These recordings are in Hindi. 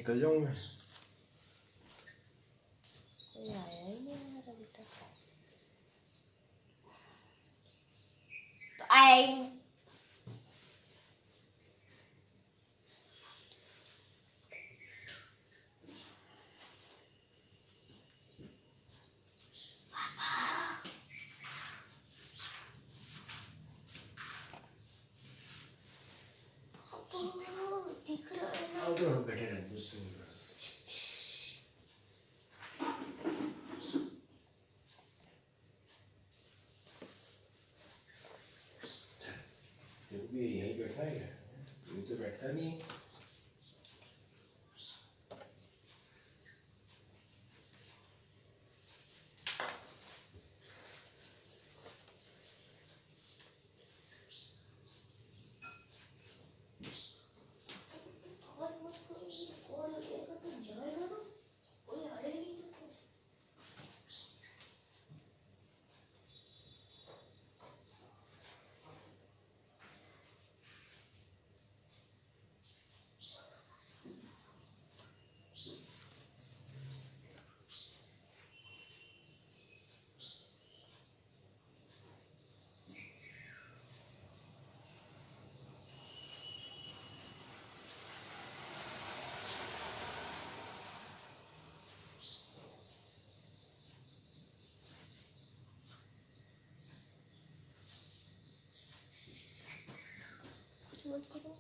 निकल जाऊं मैं। कोई आया ही नहीं यार अभी तक। तो आया ही नहीं। दिख रहा है ना। तो हम बैठे रहते हैं। ये भी यहीं बैठा है, ये तो बैठता नहीं है। कुछ मत करो।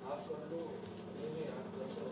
आप कर लो, नहीं आप कर लो।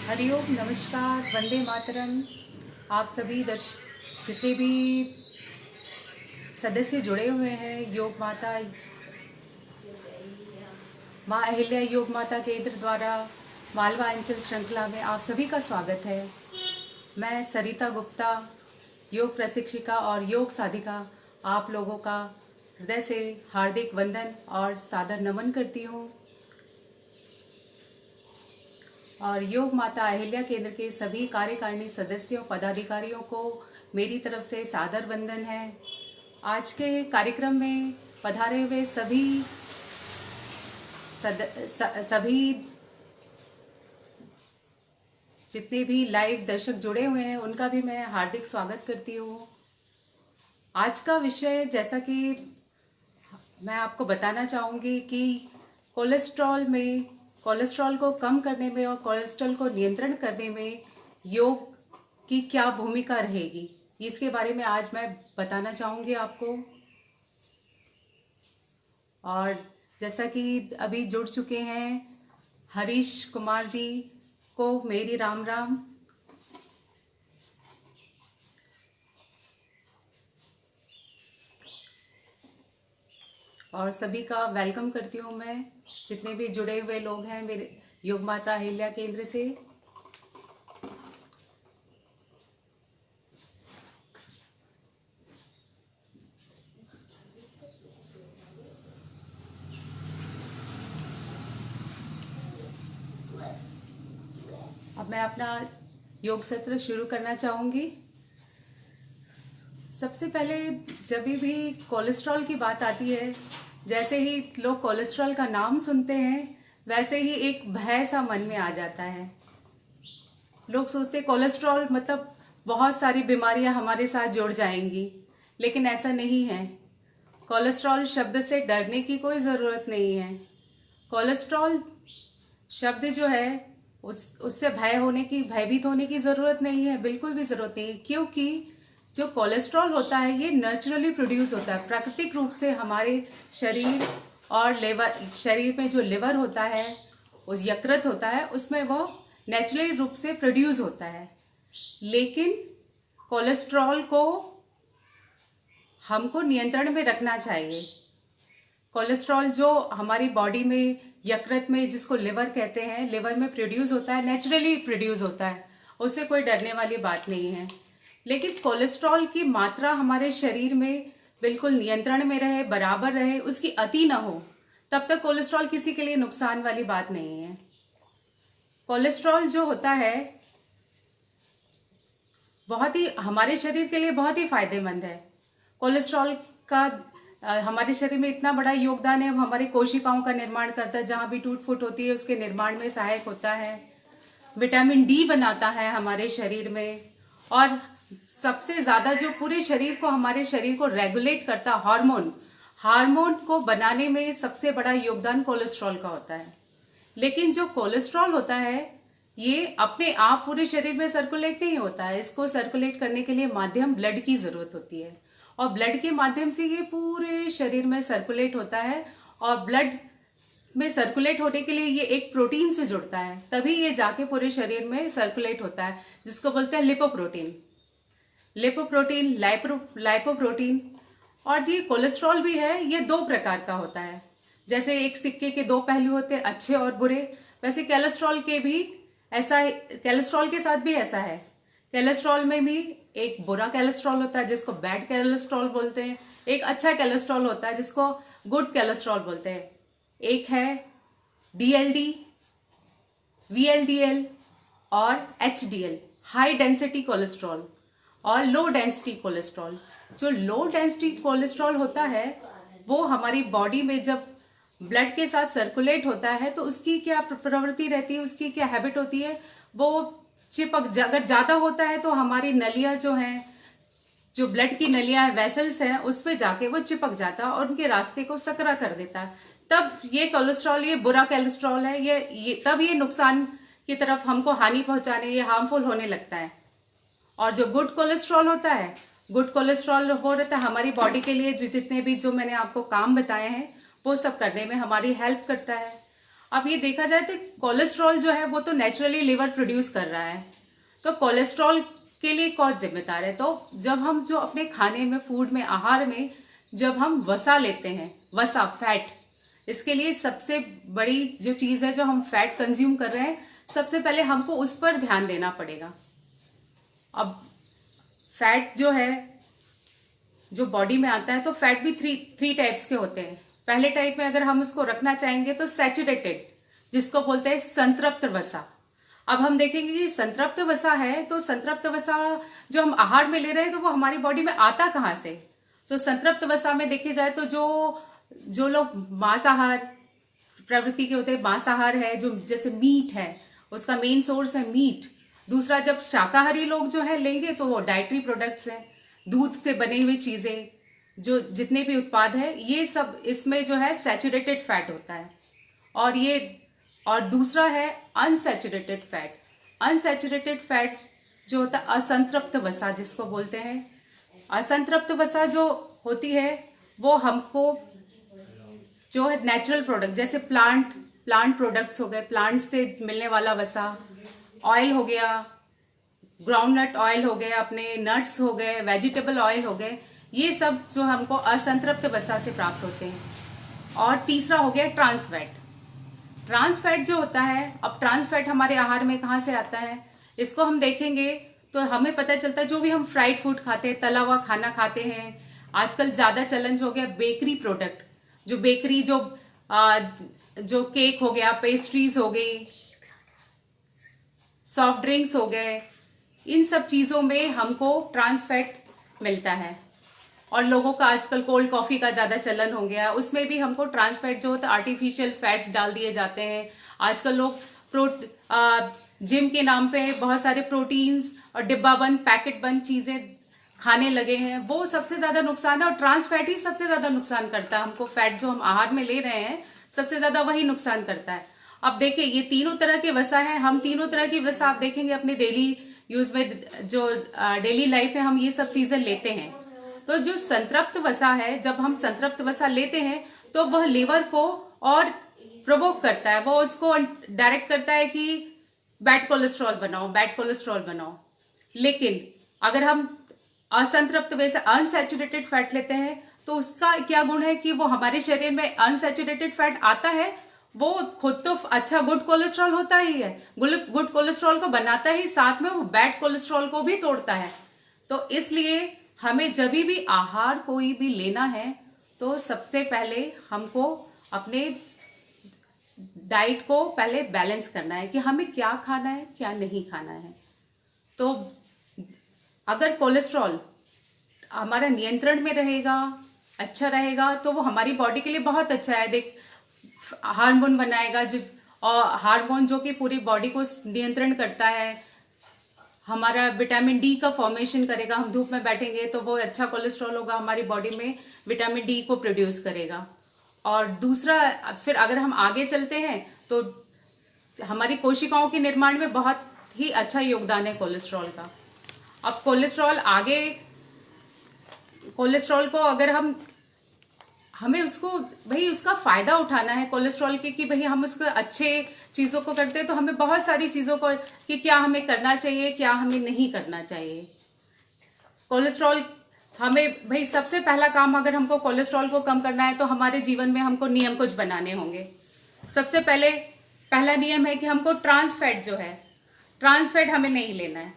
हरिओम, नमस्कार, वंदे मातरम। आप सभी जितने भी सदस्य जुड़े हुए हैं योग माता माँ अहिल्या योग माता केंद्र द्वारा मालवा अंचल श्रृंखला में आप सभी का स्वागत है। मैं सरिता गुप्ता, योग प्रशिक्षिका और योग साधिका, आप लोगों का हृदय से हार्दिक वंदन और सादर नमन करती हूँ। और योग माता अहिल्या केंद्र के सभी कार्यकारिणी सदस्यों पदाधिकारियों को मेरी तरफ से सादर वंदन है। आज के कार्यक्रम में पधारे हुए सभी जितने भी लाइव दर्शक जुड़े हुए हैं उनका भी मैं हार्दिक स्वागत करती हूँ। आज का विषय, जैसा कि मैं आपको बताना चाहूँगी कि कोलेस्ट्रॉल को कम करने में और कोलेस्ट्रॉल को नियंत्रण करने में योग की क्या भूमिका रहेगी, इसके बारे में आज मैं बताना चाहूँगी आपको। और जैसा कि अभी जुड़ चुके हैं हरीश कुमार जी को मेरी राम राम। और सभी का वेलकम करती हूँ मैं, जितने भी जुड़े हुए लोग हैं मेरे योग माता अहिल्या केंद्र से। अब मैं अपना योग सत्र शुरू करना चाहूँगी। सबसे पहले जब भी कोलेस्ट्रॉल की बात आती है, जैसे ही लोग कोलेस्ट्रॉल का नाम सुनते हैं वैसे ही एक भय सा मन में आ जाता है। लोग सोचते कोलेस्ट्रॉल मतलब बहुत सारी बीमारियां हमारे साथ जुड़ जाएंगी, लेकिन ऐसा नहीं है। कोलेस्ट्रॉल शब्द से डरने की कोई ज़रूरत नहीं है। कोलेस्ट्रॉल शब्द जो है उससे भयभीत होने की ज़रूरत नहीं है, बिल्कुल भी ज़रूरत नहीं है, क्योंकि जो कोलेस्ट्रॉल होता है ये नेचुरली प्रोड्यूस होता है, प्राकृतिक रूप से हमारे शरीर और शरीर में जो लिवर होता है, उस यकृत होता है, उसमें वो नेचुरली रूप से प्रोड्यूस होता है। लेकिन कोलेस्ट्रॉल को हमको नियंत्रण में रखना चाहिए। कोलेस्ट्रॉल जो हमारी बॉडी में यकृत में, जिसको लिवर कहते हैं, लिवर में प्रोड्यूस होता है, नेचुरली प्रोड्यूस होता है, उससे कोई डरने वाली बात नहीं है। लेकिन कोलेस्ट्रॉल की मात्रा हमारे शरीर में बिल्कुल नियंत्रण में रहे, बराबर रहे, उसकी अति ना हो, तब तक कोलेस्ट्रॉल किसी के लिए नुकसान वाली बात नहीं है। कोलेस्ट्रॉल जो होता है बहुत ही हमारे शरीर के लिए बहुत ही फायदेमंद है। कोलेस्ट्रॉल का हमारे शरीर में इतना बड़ा योगदान है, हमारे कोशिकाओं का निर्माण करता है, जहाँ भी टूट फूट होती है उसके निर्माण में सहायक होता है। विटामिन डी बनाता है हमारे शरीर में, और सबसे ज़्यादा जो पूरे शरीर को, हमारे शरीर को रेगुलेट करता हार्मोन को बनाने में सबसे बड़ा योगदान कोलेस्ट्रॉल का होता है। लेकिन जो कोलेस्ट्रॉल होता है ये अपने आप पूरे शरीर में सर्कुलेट नहीं होता है। इसको सर्कुलेट करने के लिए माध्यम ब्लड की ज़रूरत होती है, और ब्लड के माध्यम से ये पूरे शरीर में सर्कुलेट होता है। और ब्लड में सर्कुलेट होने के लिए ये एक प्रोटीन से जुड़ता है, तभी ये जाके पूरे शरीर में सर्कुलेट होता है, जिसको बोलते हैं लिपोप्रोटीन, लाइपोप्रोटीन। और जी कोलेस्ट्रॉल भी है, ये 2 प्रकार का होता है। जैसे एक सिक्के के 2 पहलू होते हैं, अच्छे और बुरे, वैसे कोलेस्ट्रॉल के साथ भी ऐसा है। कोलेस्ट्रॉल में भी एक बुरा कोलेस्ट्रॉल होता है जिसको बैड कोलेस्ट्रॉल बोलते हैं, एक अच्छा कोलेस्ट्रॉल होता है जिसको गुड कोलेस्ट्रॉल बोलते हैं। एक है DLD, VLDL और HDL, हाई डेंसिटी कोलेस्ट्रॉल, और लो डेंसिटी कोलेस्ट्रॉल। जो लो डेंसिटी कोलेस्ट्रॉल होता है वो हमारी बॉडी में जब ब्लड के साथ सर्कुलेट होता है तो उसकी क्या प्रवृत्ति रहती है, उसकी क्या हैबिट होती है, वो अगर ज्यादा होता है तो हमारी नलियां जो हैं, जो ब्लड की नलियां है, वेसल्स हैं, उस पे जाके वो चिपक जाता है और उनके रास्ते को सकरा कर देता है। तब ये कोलेस्ट्रॉल, ये बुरा कोलेस्ट्रॉल है, तब ये नुकसान की तरफ हमको हानि पहुंचाने, ये हार्मफुल होने लगता है। और जो गुड कोलेस्ट्रॉल होता है, गुड कोलेस्ट्रॉल हो रहता है हमारी बॉडी के लिए, जितने भी जो मैंने आपको काम बताए हैं वो सब करने में हमारी हेल्प करता है। अब ये देखा जाए तो कोलेस्ट्रॉल जो है वो तो नेचुरली लिवर प्रोड्यूस कर रहा है, तो कोलेस्ट्रॉल के लिए कौन जिम्मेदार है? तो जब हम जो अपने खाने में, फूड में, आहार में जब हम वसा लेते हैं, वसा, फैट, इसके लिए सबसे बड़ी जो चीज है, जो हम फैट कंज्यूम कर रहे हैं, सबसे पहले हमको उस पर ध्यान देना पड़ेगा। अब फैट जो है, जो बॉडी में आता है, तो फैट भी थ्री टाइप्स के होते हैं। पहले टाइप में अगर हम उसको रखना चाहेंगे तो सैचुरेटेड, जिसको बोलते हैं संतृप्त वसा। अब हम देखेंगे कि संतृप्त वसा है, तो संतृप्त वसा जो हम आहार में ले रहे हैं तो वो हमारी बॉडी में आता कहाँ से? तो संतृप्त वसा में देखे जाए तो जो लोग मांसाहार प्रवृत्ति के होते हैं, मांसाहार है, जो जैसे मीट है, उसका मेन सोर्स है मीट। दूसरा, जब शाकाहारी लोग जो है लेंगे तो वो डाइटरी प्रोडक्ट्स हैं, दूध से बनी हुई चीजें, जो जितने भी उत्पाद है, ये सब इसमें जो है सैचुरेटेड फैट होता है। और दूसरा है अनसैचुरेटेड फैट। अनसैचुरेटेड फैट जो होता है असंतृप्त वसा, जिसको बोलते हैं। असंतृप्त वसा जो होती है वो हमको जो है नेचुरल प्रोडक्ट, जैसे प्लांट प्रोडक्ट्स हो गए, प्लांट से मिलने वाला वसा, ऑयल हो गया, ग्राउंडनट ऑयल हो गए, अपने नट्स हो गए, वेजिटेबल ऑयल हो गए, ये सब जो हमको असंतृप्त वसा से प्राप्त होते हैं। और तीसरा हो गया ट्रांस फैट। ट्रांस फैट जो होता है, अब ट्रांस फैट हमारे आहार में कहाँ से आता है, इसको हम देखेंगे तो हमें पता चलता है, जो भी हम फ्राइड फूड खाते हैं, तला हुआ खाना खाते हैं, आजकल ज्यादा चलन हो गया बेकरी प्रोडक्ट, जो बेकरी जो केक हो गया, पेस्ट्रीज हो गई, सॉफ्ट ड्रिंक्स हो गए, इन सब चीजों में हमको ट्रांस फैट मिलता है। और लोगों का आजकल कोल्ड कॉफी का ज्यादा चलन हो गया है, उसमें भी हमको ट्रांस फैट जो होता है आर्टिफिशियल फैट्स डाल दिए जाते हैं। आजकल लोग जिम के नाम पे बहुत सारे प्रोटीन्स और डिब्बा बंद पैकेट बंद चीजें खाने लगे हैं, वो सबसे ज्यादा नुकसान है। और ट्रांस फैट ही सबसे ज्यादा नुकसान करता है हमको। फैट जो हम आहार में ले रहे हैं सबसे ज्यादा वही नुकसान करता है। अब देखिए ये तीनों तरह के वसा है, हम तीनों तरह की वसा आप देखेंगे अपने डेली यूज में, जो डेली लाइफ है हम ये सब चीजें लेते हैं। तो जो संतृप्त वसा है, जब हम संतृप्त वसा लेते हैं तो वह लीवर को और प्रोवोक करता है, वो उसको डायरेक्ट करता है कि बैड कोलेस्ट्रॉल बनाओ, बैड कोलेस्ट्रॉल बनाओ। लेकिन अगर हम असंतृप्त वसा अनसैचुरेटेड फैट लेते हैं तो उसका क्या गुण है कि वो हमारे शरीर में अनसैचुरेटेड फैट आता है, वो खुद तो अच्छा गुड कोलेस्ट्रॉल होता ही है, गुड कोलेस्ट्रॉल को बनाता ही, साथ में वो बैड कोलेस्ट्रॉल को भी तोड़ता है। तो इसलिए हमें जब भी आहार कोई भी लेना है तो सबसे पहले हमको अपने डाइट को पहले बैलेंस करना है कि हमें क्या खाना है क्या नहीं खाना है। तो अगर कोलेस्ट्रॉल हमारा नियंत्रण में रहेगा, अच्छा रहेगा, तो वो हमारी बॉडी के लिए बहुत अच्छा है। देख हार्मोन बनाएगा जो, और हार्मोन जो कि पूरी बॉडी को नियंत्रण करता है, हमारा विटामिन डी का फॉर्मेशन करेगा। हम धूप में बैठेंगे तो वो अच्छा कोलेस्ट्रॉल होगा, हमारी बॉडी में विटामिन डी को प्रोड्यूस करेगा। और दूसरा फिर अगर हम आगे चलते हैं तो हमारी कोशिकाओं के निर्माण में बहुत ही अच्छा योगदान है कोलेस्ट्रॉल का। अब कोलेस्ट्रॉल को अगर हमें उसको भाई उसका फायदा उठाना है कोलेस्ट्रॉल के, कि भाई हम उसको अच्छे चीजों को करते हैं तो हमें बहुत सारी चीजों को कि क्या हमें करना चाहिए क्या हमें नहीं करना चाहिए। कोलेस्ट्रॉल हमें भाई सबसे पहला काम, अगर हमको कोलेस्ट्रॉल को कम करना है तो हमारे जीवन में हमको नियम कुछ बनाने होंगे। सबसे पहला नियम है कि हमको ट्रांस फैट जो है, ट्रांस फैट हमें नहीं लेना है।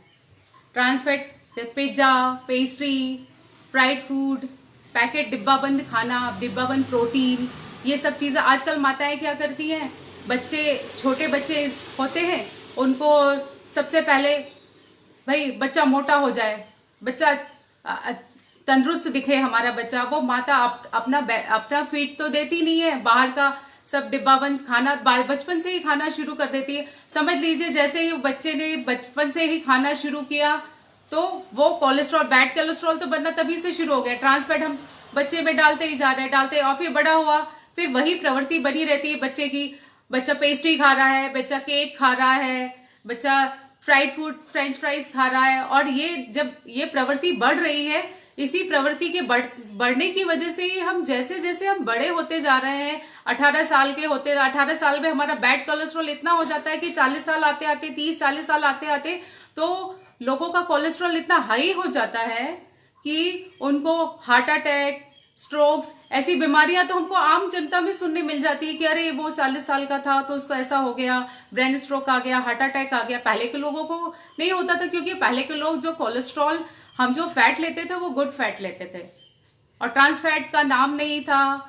Trans fat pizza, pastry, fried food, packet डिब्बा बंद खाना, डिब्बा बंद प्रोटीन, ये सब चीजें आजकल माताएं क्या करती हैं, छोटे बच्चे होते हैं उनको सबसे पहले भाई बच्चा मोटा हो जाए, बच्चा तंदुरुस्त दिखे हमारा बच्चा, वो माता अपना फीड तो देती नहीं है, बाहर का सब डिब्बा बंद खाना बचपन से ही खाना शुरू कर देती है। समझ लीजिए जैसे ही बच्चे ने बचपन से ही खाना शुरू किया तो वो कोलेस्ट्रॉल, बैड कोलेस्ट्रॉल तो बनना तभी से शुरू हो गया। ट्रांस फैट हम बच्चे में डालते ही जा रहे हैं, और फिर बड़ा हुआ फिर वही प्रवृत्ति बनी रहती है बच्चे की। बच्चा पेस्ट्री खा रहा है, बच्चा केक खा रहा है, बच्चा फ्राइड फूड फ्रेंच फ्राइज खा रहा है, और जब ये प्रवृत्ति बढ़ रही है, इसी प्रवृत्ति के बढ़ने की वजह से ही हम जैसे जैसे हम बड़े होते जा रहे हैं, 18 साल में हमारा बैड कोलेस्ट्रॉल इतना हो जाता है कि 40 साल आते आते 30-40 साल आते आते तो लोगों का कोलेस्ट्रॉल इतना हाई हो जाता है कि उनको हार्ट अटैक, स्ट्रोक्स, ऐसी बीमारियां तो हमको आम जनता में सुनने मिल जाती है कि अरे वो 40 साल का था तो उसको ऐसा हो गया, ब्रेन स्ट्रोक आ गया, हार्ट अटैक आ गया। पहले के लोगों को नहीं होता था, क्योंकि पहले के लोग जो कोलेस्ट्रॉल हम जो फैट लेते थे वो गुड फैट लेते थे, और ट्रांस फैट का नाम नहीं था,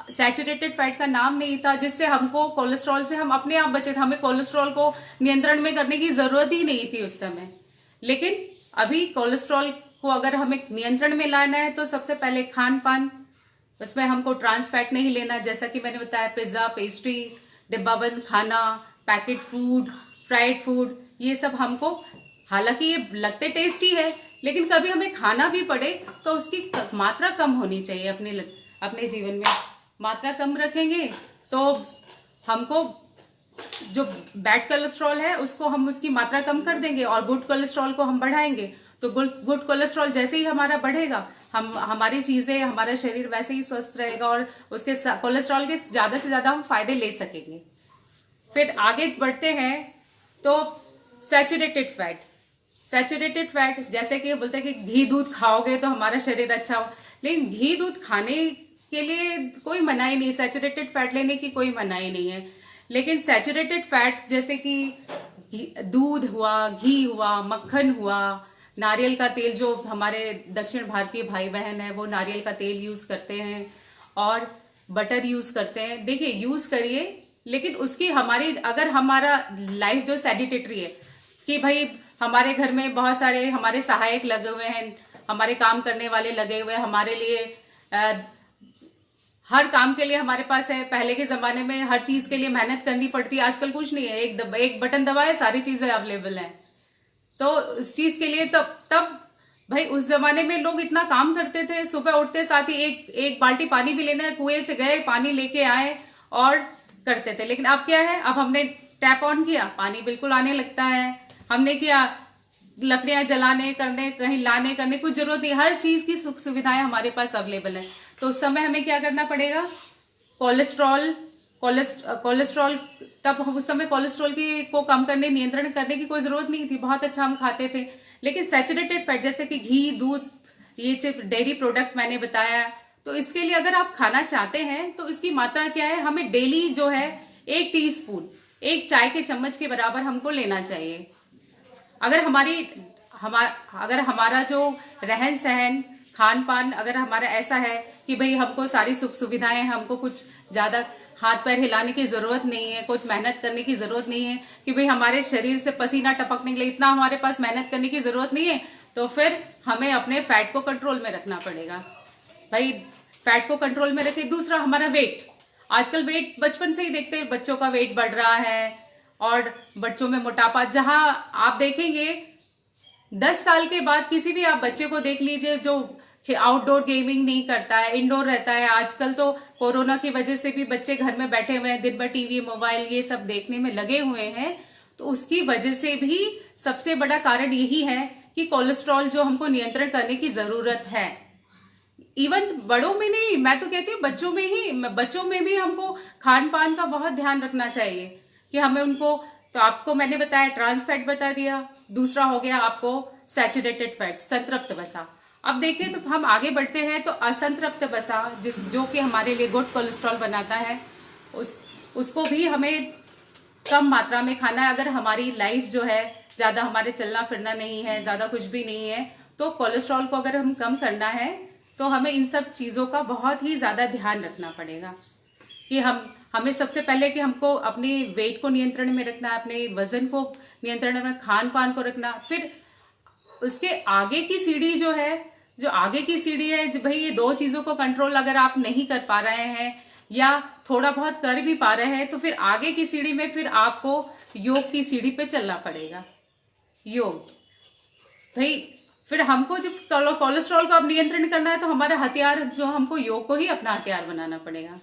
सैचुरेटेड फैट का नाम नहीं था, जिससे हमको कोलेस्ट्रॉल से हम अपने आप बचे थे। हमें कोलेस्ट्रॉल को नियंत्रण में करने की जरूरत ही नहीं थी उस समय। लेकिन अभी कोलेस्ट्रॉल को अगर हमें नियंत्रण में लाना है तो सबसे पहले खान पान, उसमें हमको ट्रांस फैट नहीं लेना, जैसा कि मैंने बताया पिज्जा, पेस्ट्री, डिब्बाबंद खाना, पैकेट फूड, फ्राइड फूड, ये सब हमको, हालांकि ये लगते टेस्टी है लेकिन कभी हमें खाना भी पड़े तो उसकी मात्रा कम होनी चाहिए। अपने जीवन में मात्रा कम रखेंगे तो हमको जो बैड कोलेस्ट्रॉल है उसको हम उसकी मात्रा कम कर देंगे, और गुड कोलेस्ट्रॉल को हम बढ़ाएंगे। तो गुड कोलेस्ट्रॉल जैसे ही हमारा बढ़ेगा, हमारी चीजें, हमारा शरीर वैसे ही स्वस्थ रहेगा, और उसके कोलेस्ट्रॉल के ज्यादा से ज्यादा हम फायदे ले सकेंगे। फिर आगे बढ़ते हैं तो सैचुरेटेड फैट, जैसे कि बोलते हैं कि घी दूध खाओगे तो हमारा शरीर अच्छा हो, लेकिन घी दूध खाने के लिए कोई मनाही नहीं, सैचुरेटेड फैट लेने की कोई मनाही नहीं है। लेकिन सैचुरेटेड फैट जैसे कि दूध हुआ, घी हुआ, मक्खन हुआ, नारियल का तेल, जो हमारे दक्षिण भारतीय भाई बहन है वो नारियल का तेल यूज करते हैं और बटर यूज करते हैं। देखिए यूज करिए, लेकिन उसकी अगर हमारा लाइफ जो सेडिटेटरी है कि भाई हमारे घर में बहुत सारे हमारे सहायक लगे हुए हैं, हमारे काम करने वाले लगे हुए हमारे लिए, हर काम के लिए हमारे पास है। पहले के जमाने में हर चीज के लिए मेहनत करनी पड़ती, आजकल कुछ नहीं है, एक बटन दबाए सारी चीजें अवेलेबल हैं। तो इस चीज के लिए तब भाई उस जमाने में लोग इतना काम करते थे, सुबह उठते साथ ही एक बाल्टी पानी भी लेना है, कुएं से गए पानी लेके आए और करते थे। लेकिन अब क्या है, अब हमने टैप ऑन किया, पानी बिल्कुल आने लगता है। हमने किया, लकड़ियां जलाने करने कहीं लाने करने कुछ जरूरत नहीं, हर चीज की सुख सुविधाएं हमारे पास अवेलेबल है। तो उस समय हमें क्या करना पड़ेगा, कोलेस्ट्रॉल तब उस समय कोलेस्ट्रॉल को कम करने, नियंत्रण करने की कोई जरूरत नहीं थी, बहुत अच्छा हम खाते थे। लेकिन सैचुरेटेड फैट जैसे कि घी, दूध, ये डेयरी प्रोडक्ट मैंने बताया, तो इसके लिए अगर आप खाना चाहते हैं तो इसकी मात्रा क्या है, हमें डेली जो है 1 टीस्पून, 1 चाय के चम्मच के बराबर हमको लेना चाहिए। अगर हमारा जो रहन सहन, खान पान अगर हमारा ऐसा है कि भाई हमको सारी सुख सुविधाएं, हमको कुछ ज्यादा हाथ पैर हिलाने की जरूरत नहीं है, कुछ मेहनत करने की जरूरत नहीं है, कि भाई हमारे शरीर से पसीना टपकने के लिए इतना हमारे पास मेहनत करने की जरूरत नहीं है, तो फिर हमें अपने फैट को कंट्रोल में रखना पड़ेगा। भाई फैट को कंट्रोल में रखे। दूसरा, हमारा वेट, आजकल वेट बचपन से ही देखते हैं, बच्चों का वेट बढ़ रहा है और बच्चों में मोटापा, जहां आप देखेंगे 10 साल के बाद किसी भी आप बच्चे को देख लीजिए जो आउटडोर गेमिंग नहीं करता है, इंडोर रहता है। आजकल तो कोरोना की वजह से भी बच्चे घर में बैठे हुए हैं, दिन भर टीवी, मोबाइल ये सब देखने में लगे हुए हैं, तो उसकी वजह से भी सबसे बड़ा कारण यही है कि कोलेस्ट्रॉल जो हमको नियंत्रण करने की जरूरत है। इवन बड़ों में नहीं, मैं तो कहती हूँ बच्चों में भी हमको खान पान का बहुत ध्यान रखना चाहिए कि हमें उनको, तो आपको मैंने बताया ट्रांस फैट बता दिया, दूसरा हो गया आपको सैचुरेटेड फैट, संतृप्त वसा। अब देखिए तो हम आगे बढ़ते हैं, तो असंतृप्त वसा जो कि हमारे लिए गुड कोलेस्ट्रॉल बनाता है, उसको भी हमें कम मात्रा में खाना है। अगर हमारी लाइफ जो है ज्यादा, हमारे चलना फिरना नहीं है, ज्यादा कुछ भी नहीं है, तो कोलेस्ट्रॉल को अगर हम कम करना है तो हमें इन सब चीजों का बहुत ही ज्यादा ध्यान रखना पड़ेगा कि हमें सबसे पहले कि हमको अपने वेट को नियंत्रण में रखना है, अपने वजन को नियंत्रण में, खान पान को रखना। फिर उसके आगे की सीढ़ी जो है, भाई ये 2 चीजों को कंट्रोल अगर आप नहीं कर पा रहे हैं या थोड़ा बहुत कर भी पा रहे हैं, तो फिर आगे की सीढ़ी में फिर आपको योग की सीढ़ी पे चलना पड़ेगा। योग, भाई फिर हमको जब कोलेस्ट्रॉल को अब नियंत्रण करना है, तो हमारा हथियार जो, हमको योग को ही अपना हथियार बनाना पड़ेगा।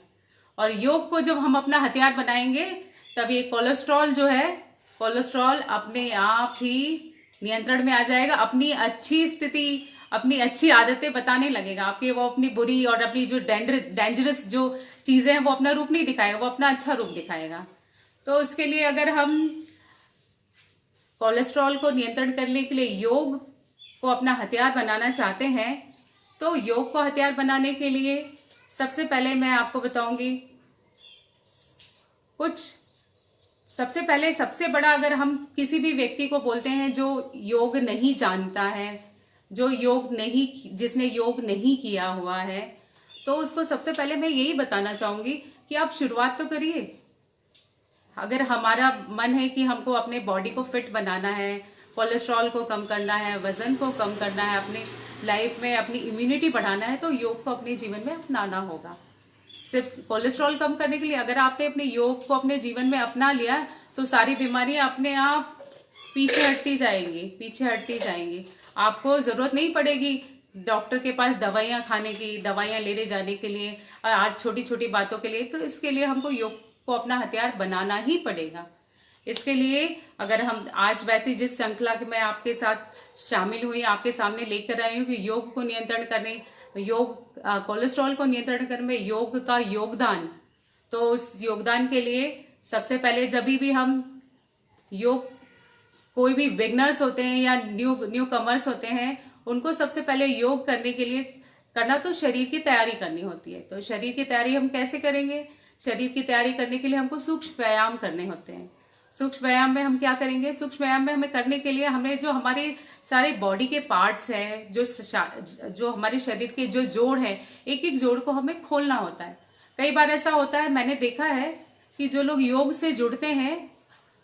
और योग को जब हम अपना हथियार बनाएंगे, तब ये कोलेस्ट्रॉल अपने आप ही नियंत्रण में आ जाएगा, अपनी अच्छी स्थिति, अपनी अच्छी आदतें बताने लगेगा आपके। वो अपनी बुरी और अपनी जो डेंजरस जो चीजें हैं वो अपना रूप नहीं दिखाएगा, वो अपना अच्छा रूप दिखाएगा। तो उसके लिए अगर हम कोलेस्ट्रॉल को नियंत्रण करने के लिए योग को अपना हथियार बनाना चाहते हैं, तो योग को हथियार बनाने के लिए सबसे पहले मैं आपको बताऊंगी कुछ। सबसे बड़ा, अगर हम किसी भी व्यक्ति को बोलते हैं जो योग नहीं जानता है, जिसने योग नहीं किया हुआ है, तो उसको सबसे पहले मैं यही बताना चाहूंगी कि आप शुरुआत तो करिए। अगर हमारा मन है कि हमको अपने बॉडी को फिट बनाना है, कोलेस्ट्रॉल को कम करना है, वजन को कम करना है, अपने लाइफ में अपनी इम्यूनिटी बढ़ाना है, तो योग को अपने जीवन में अपनाना होगा। सिर्फ कोलेस्ट्रॉल कम करने के लिए अगर आपने अपने योग को अपने जीवन में अपना लिया, तो सारी बीमारियां अपने आप पीछे हटती जाएंगी। आपको जरूरत नहीं पड़ेगी डॉक्टर के पास दवाइयां खाने की, दवाइयां लेने जाने के लिए, और आज छोटी छोटी बातों के लिए। तो इसके लिए हमको योग को अपना हथियार बनाना ही पड़ेगा। इसके लिए अगर हम आज वैसे जिस श्रृंखला में आपके साथ शामिल हुई, आपके सामने लेकर आई हूँ कि योग को नियंत्रण करने, कोलेस्ट्रॉल को नियंत्रण करने में योग का योगदान, तो उस योगदान के लिए सबसे पहले जब भी हम योग, कोई भी बिगनर्स होते हैं या न्यू कमर्स होते हैं, उनको सबसे पहले योग करने के लिए करना तो शरीर की तैयारी करनी होती है। तो शरीर की तैयारी हम कैसे करेंगे? शरीर की तैयारी करने के लिए हमको सूक्ष्म व्यायाम करने होते हैं। सूक्ष्म व्यायाम में हम क्या करेंगे? सूक्ष्म व्यायाम में हमें करने के लिए हमें जो हमारे सारे बॉडी के पार्ट्स हैं, जो हमारे शरीर के जो जोड़ है, एक एक जोड़ को हमें खोलना होता है। कई बार ऐसा होता है, मैंने देखा है कि जो लोग योग से जुड़ते हैं,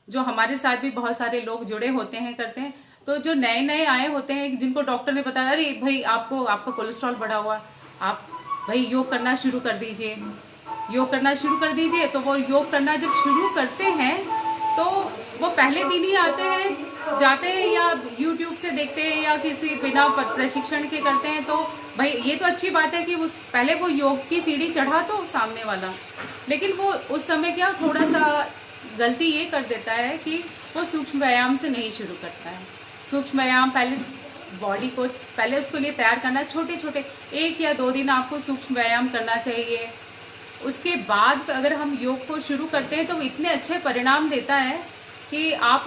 जो हमारे साथ भी बहुत सारे लोग जुड़े होते हैं, करते हैं, तो जो नए नए आए होते हैं जिनको डॉक्टर ने बताया अरे भाई आपको आपका कोलेस्ट्रॉल बढ़ा हुआ, आप भाई योग करना शुरू कर दीजिए, योग करना शुरू कर दीजिए। तो वो योग करना जब शुरू करते हैं तो वो पहले दिन ही आते हैं, जाते हैं या YouTube से देखते हैं या किसी बिना प्रशिक्षण के करते हैं। तो भाई ये तो अच्छी बात है कि उस पहले वो योग की सीढ़ी चढ़ा तो सामने वाला, लेकिन वो उस समय क्या थोड़ा सा गलती ये कर देता है कि वो सूक्ष्म व्यायाम से नहीं शुरू करता है। सूक्ष्म व्यायाम पहले बॉडी को पहले उसको लिए तैयार करना, छोटे छोटे 1 या 2 दिन आपको सूक्ष्म व्यायाम करना चाहिए। उसके बाद अगर हम योग को शुरू करते हैं तो वो इतने अच्छे परिणाम देता है कि आप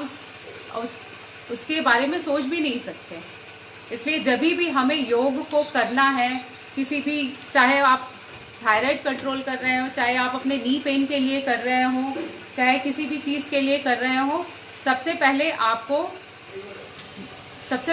उसके बारे में सोच भी नहीं सकते। इसलिए जब भी हमें योग को करना है, किसी भी, चाहे आप थायराइड कंट्रोल कर रहे हो, चाहे आप अपने नी पेन के लिए कर रहे हो, चाहे किसी भी चीज़ के लिए कर रहे हो, सबसे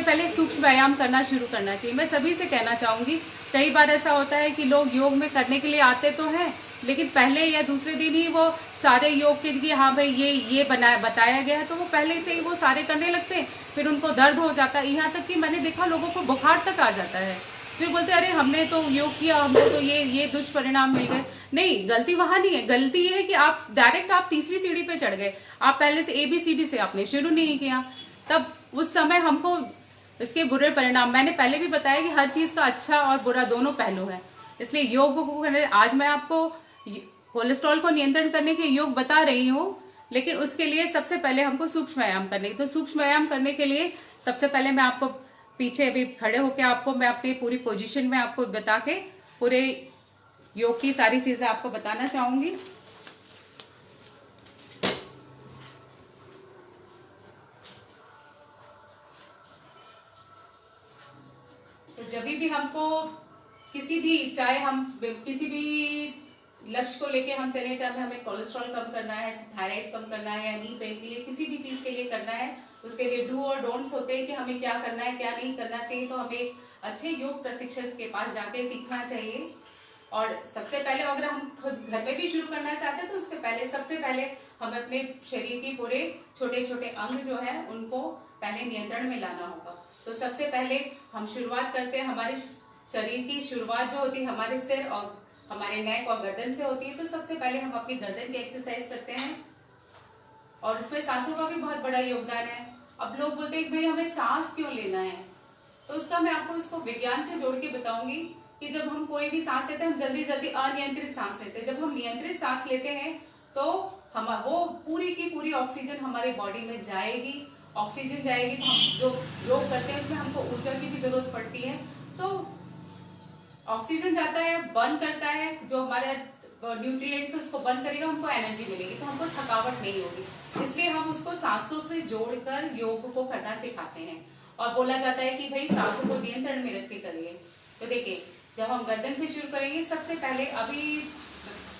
पहले सूक्ष्म व्यायाम करना शुरू करना चाहिए। मैं सभी से कहना चाहूँगी, कई बार ऐसा होता है कि लोग योग में करने के लिए आते तो हैं, लेकिन पहले या दूसरे दिन ही वो सारे योग के कि हाँ भाई ये बताया गया है तो वो पहले से ही वो सारे करने लगते हैं, फिर उनको दर्द हो जाता है। यहाँ तक कि मैंने देखा लोगों को बुखार तक आ जाता है, फिर बोलते अरे हमने तो योग किया, हमको तो ये दुष्परिणाम मिल गए। नहीं, गलती वहाँ नहीं है, गलती ये है कि आप डायरेक्ट आप तीसरी सीढ़ी पे चढ़ गए, आप पहले से ABCD से आपने शुरू नहीं किया, तब उस समय हमको इसके बुरे परिणाम, मैंने पहले भी बताया कि हर चीज़ का अच्छा और बुरा दोनों पहलू है। इसलिए योग को आज मैं आपको कोलेस्ट्रॉल को नियंत्रण करने के योग बता रही हूँ, लेकिन उसके लिए सबसे पहले हमको सूक्ष्म व्यायाम करने, तो सूक्ष्म व्यायाम करने के लिए सबसे पहले मैं आपको पीछे अभी खड़े होकर आपको मैं अपनी पूरी पोजीशन में आपको बता के पूरे योग की सारी चीजें आपको बताना चाहूंगी। तो जब भी हमको किसी भी, चाहे हम किसी भी लक्ष्य को लेके हम चले, चाहे हमें कोलेस्ट्रॉल कम करना है, थायराइड कम करना है, या नी पेन के लिए, किसी भी चीज के लिए करना है, उसके लिए डू और डोंट्स होते हैं कि हमें क्या करना है क्या नहीं करना चाहिए। तो हमें अच्छे योग प्रशिक्षक के पास जाके सीखना चाहिए। और सबसे पहले अगर हम खुद घर में भी शुरू करना चाहते हैं तो उससे पहले सबसे पहले हमें अपने शरीर की पूरे छोटे छोटे अंग जो है उनको पहले नियंत्रण में लाना होगा। तो सबसे पहले हम शुरुआत करते हैं, हमारे शरीर की शुरुआत जो होती है हमारे सिर और हमारे नेक और गर्दन से होती है। तो सबसे पहले हम अपनी गर्दन की एक्सरसाइज करते हैं और इसमें सांसों का भी बहुत बड़ा योगदान है। अब लोग बोलते हैं कि भाई हमें सांस क्यों लेना है, तो उसका मैं आपको इसको विज्ञान से जोड़ के बताऊंगी कि जब हम कोई भी सांस लेते हैं, हम जल्दी जल्दी अनियंत्रित सांस लेते हैं। जब हम नियंत्रित सांस लेते हैं तो हम वो पूरी की पूरी ऑक्सीजन हमारे बॉडी में जाएगी, ऑक्सीजन जाएगी तो हम जो योग करते हैं उसमें हमको ऊर्जा की भी जरूरत पड़ती है। तो ऑक्सीजन जाता है, बर्न करता है, जो हमारा न्यूट्रिएंट्स उसको बर्न करेगा, हमको एनर्जी मिलेगी, तो हमको थकावट नहीं होगी। इसलिए हम उसको सांसों से जोड़कर योग को करना सिखाते हैं और बोला जाता है कि भाई सांसों को नियंत्रण में रख के करिए। तो देखिए, जब हम गर्दन से शुरू करेंगे, सबसे पहले अभी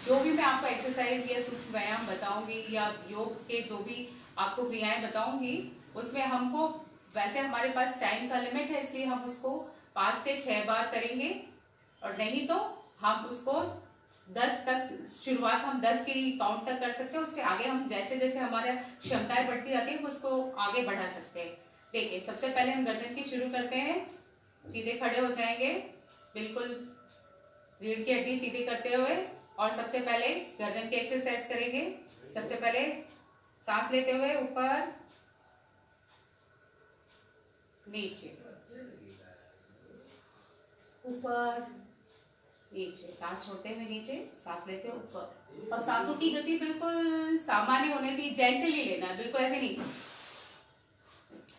जो भी मैं आपको एक्सरसाइज या सूक्ष्म व्यायाम बताऊंगी या योग के जो भी आपको क्रियाएं बताऊंगी, उसमें हमको वैसे हमारे पास टाइम का लिमिट है, इसलिए हम उसको 5 से 6 बार करेंगे और नहीं तो हम उसको 10 तक, शुरुआत हम 10 की काउंट तक कर सकते हैं। उससे आगे हम जैसे जैसे हमारा क्षमताएं बढ़ती जाती है उसको आगे बढ़ा सकते हैं। देखिए, सबसे पहले हम गर्दन की शुरू करते हैं। सीधे खड़े हो जाएंगे, बिल्कुल रीढ़ की हड्डी सीधी करते हुए, और सबसे पहले गर्दन की एक्सरसाइज करेंगे। सबसे पहले सांस लेते हुए ऊपर नीचे, ऊपर नीचे, सांस छोड़ते हुए नीचे, सांस लेते हुए ऊपर। और सांसों की गति बिल्कुल सामान्य होने की, जेंटली लेना है, बिल्कुल ऐसे नहीं,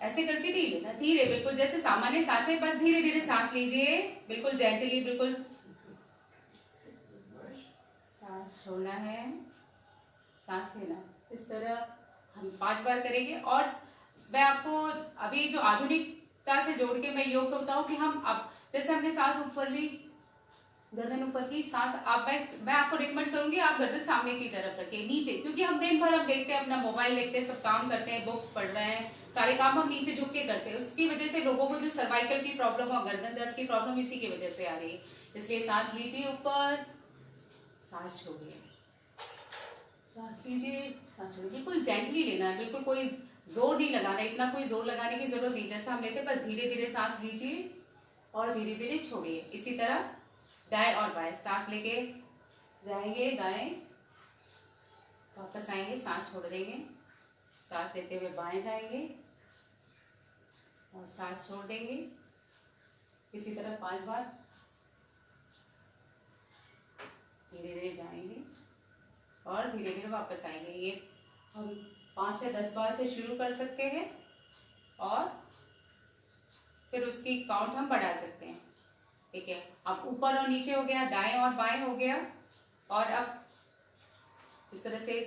ऐसे करके नहीं लेना, धीरे, बिल्कुल जैसे सामान्य सांसें, बस धीरे धीरे सांस लीजिए, बिल्कुल जेंटली, बिल्कुल सांस छोड़ना है, सांस लेना। इस तरह हम 5 बार करेंगे। और मैं आपको अभी जो आधुनिकता से जोड़ के मैं योग को बताऊं कि हम अब जैसे हमने सांस ऊपर ली, गर्दन ऊपर की सांस, आप मैं आपको रिकमेंड करूंगी आप गर्दन सामने की तरफ रखिए, नीचे, क्योंकि हम दिन भर अब देखते हैं, अपना मोबाइल देखते हैं, सब काम करते हैं, बुक्स पढ़ रहे हैं, सारे काम हम नीचे झुक के करते हैं। उसकी वजह से लोगों को जो सर्वाइकल की प्रॉब्लम और गर्दन दर्द की प्रॉब्लम इसी की वजह से आ रही है। इसलिए सांस लीजिए ऊपर, सांस छोड़िए, सांस लीजिए, सांस छोड़िए, बिल्कुल जेंटली लेना है, बिल्कुल कोई जोर नहीं लगाना, इतना कोई जोर लगाने की जरूरत नहीं। जैसा हम लेते बस धीरे धीरे सांस लीजिए और धीरे धीरे छोड़िए। इसी तरह दाएं और बाएं, सांस लेके जाएंगे दाएं, वापस आएंगे, सांस छोड़ देंगे, सांस लेते हुए बाएं जाएंगे और सांस छोड़ देंगे। इसी तरह 5 बार धीरे धीरे जाएंगे और धीरे धीरे वापस आएंगे। ये हम 5 से 10 बार से शुरू कर सकते हैं और फिर उसकी काउंट हम बढ़ा सकते हैं। ठीक है, अब ऊपर और नीचे हो गया, दाएं और बाएं हो गया। और अब इस तरह से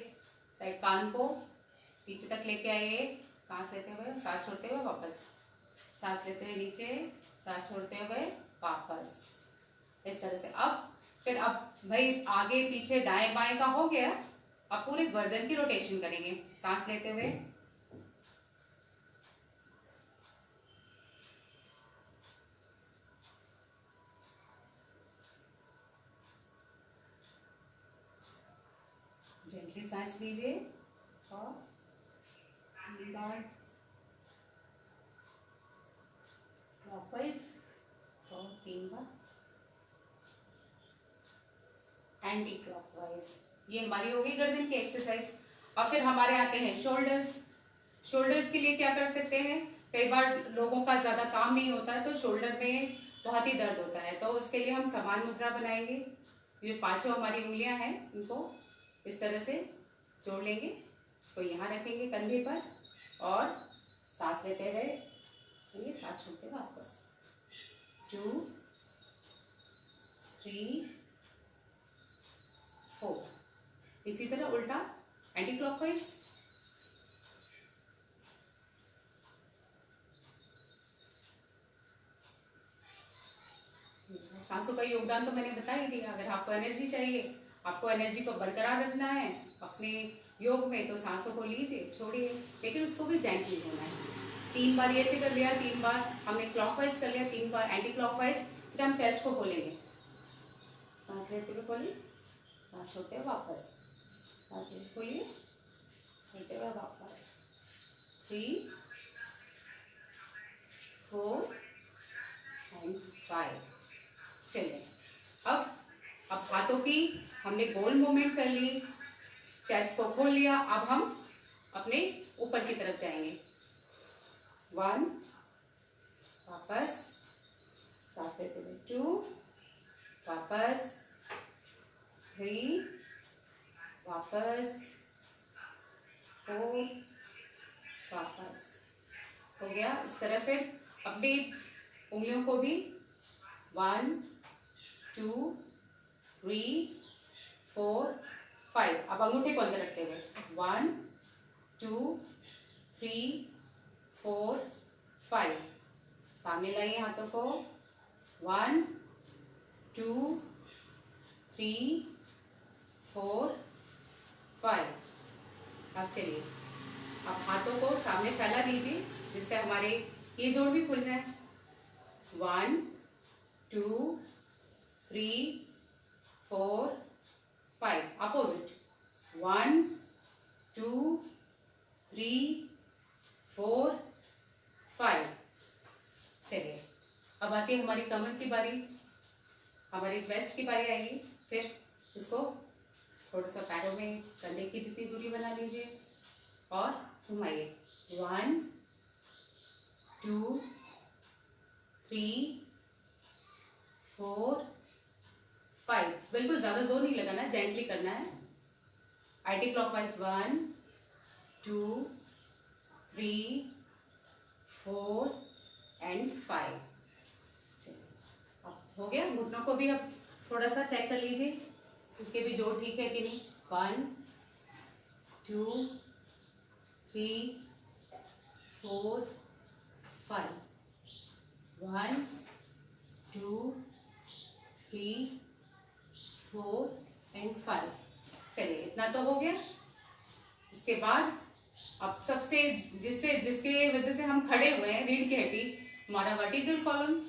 साइड कान को नीचे तक लेके आइए, सांस लेते हुए, सांस छोड़ते हुए वापस, सांस लेते हुए नीचे, सांस छोड़ते हुए वापस। इस तरह से अब भाई आगे पीछे दाएं बाएं का हो गया। अब पूरे गर्दन की रोटेशन करेंगे, सांस लेते हुए, जेंटली सांस लीजिए और 3 बार क्लॉकवाइज और 3 बार एंटी क्लॉकवाइज। ये हमारी होगी गर्दन की एक्सरसाइज। और फिर हमारे आते हैं शोल्डर्स। शोल्डर्स के लिए क्या कर सकते हैं, कई बार लोगों का ज्यादा काम नहीं होता है तो शोल्डर में बहुत ही दर्द होता है, तो उसके लिए हम समान मुद्रा बनाएंगे। ये 5 हमारी उंगलियां हैं, इनको इस तरह से जोड़ लेंगे, इसको यहाँ रखेंगे कंधे पर और सांस लेते हुए, ये सांस छोड़ते हुए वापस 2 3 4। इसी तरह उल्टा एंटी क्लॉकवाइज, सांसों का योगदान तो मैंने बता ही दिया। अगर आपको एनर्जी चाहिए, आपको एनर्जी को बरकरार रखना है अपने योग में, तो सांसों को लीजिए, छोड़िए, लेकिन उसको भी जेंटली होना है। 3 बार ऐसे कर लिया, 3 बार हमने क्लॉकवाइज कर लिया, 3 बार एंटी क्लॉकवाइज। फिर हम चेस्ट को खोलेंगे, सांस लेते हुए खोलिए, सांस छोड़ते हुए वापस, सांस खोलिए, छोड़ते हुए वापस 3 4 एंड 5। चलिए, अब हाथों की हमने गोल मूवमेंट कर ली, चेस्ट को खोल लिया। अब हम अपने ऊपर की तरफ जाएंगे, 1 वापस, सांस लेते हुए 2 वापस, 3 वापस, 4 वापस। हो गया। इस तरह फिर अपनी उंगलियों को भी 1 2 3 4 5। अब अंगूठे को अंदर रखते हुए 1 2 3 4 5। सामने लाइए हाथों को, 1 2 3 4 5। अब चलिए, अब हाथों को सामने फैला दीजिए जिससे हमारे ये जोड़ भी खुल जाए। 1 2 3 4 5। अपोजिट, 1 2 3 4 5। चलिए, अब आती है हमारी कमर की बारी, हमारी वेस्ट की बारी आएगी। फिर इसको थोड़ा सा पैरों में कंधे की जितनी दूरी बना लीजिए और घुमाइए, 1 2 3 4 5। बिल्कुल ज्यादा जोर नहीं लगाना, जेंटली करना है। Anti clockwise 1 2 3 4 and 5। अब हो गया। घुटनों को भी अब थोड़ा सा चेक कर लीजिए, इसके भी जोड़ ठीक है कि नहीं। 1 2 3 4 5। 1 2 3 4 एंड 5। चलिए, इतना तो हो गया। इसके बाद अब सबसे जिसके वजह से हम खड़े हुए हैं, रीढ़ की हड्डी, हमारा वर्टिब्रल कॉलम,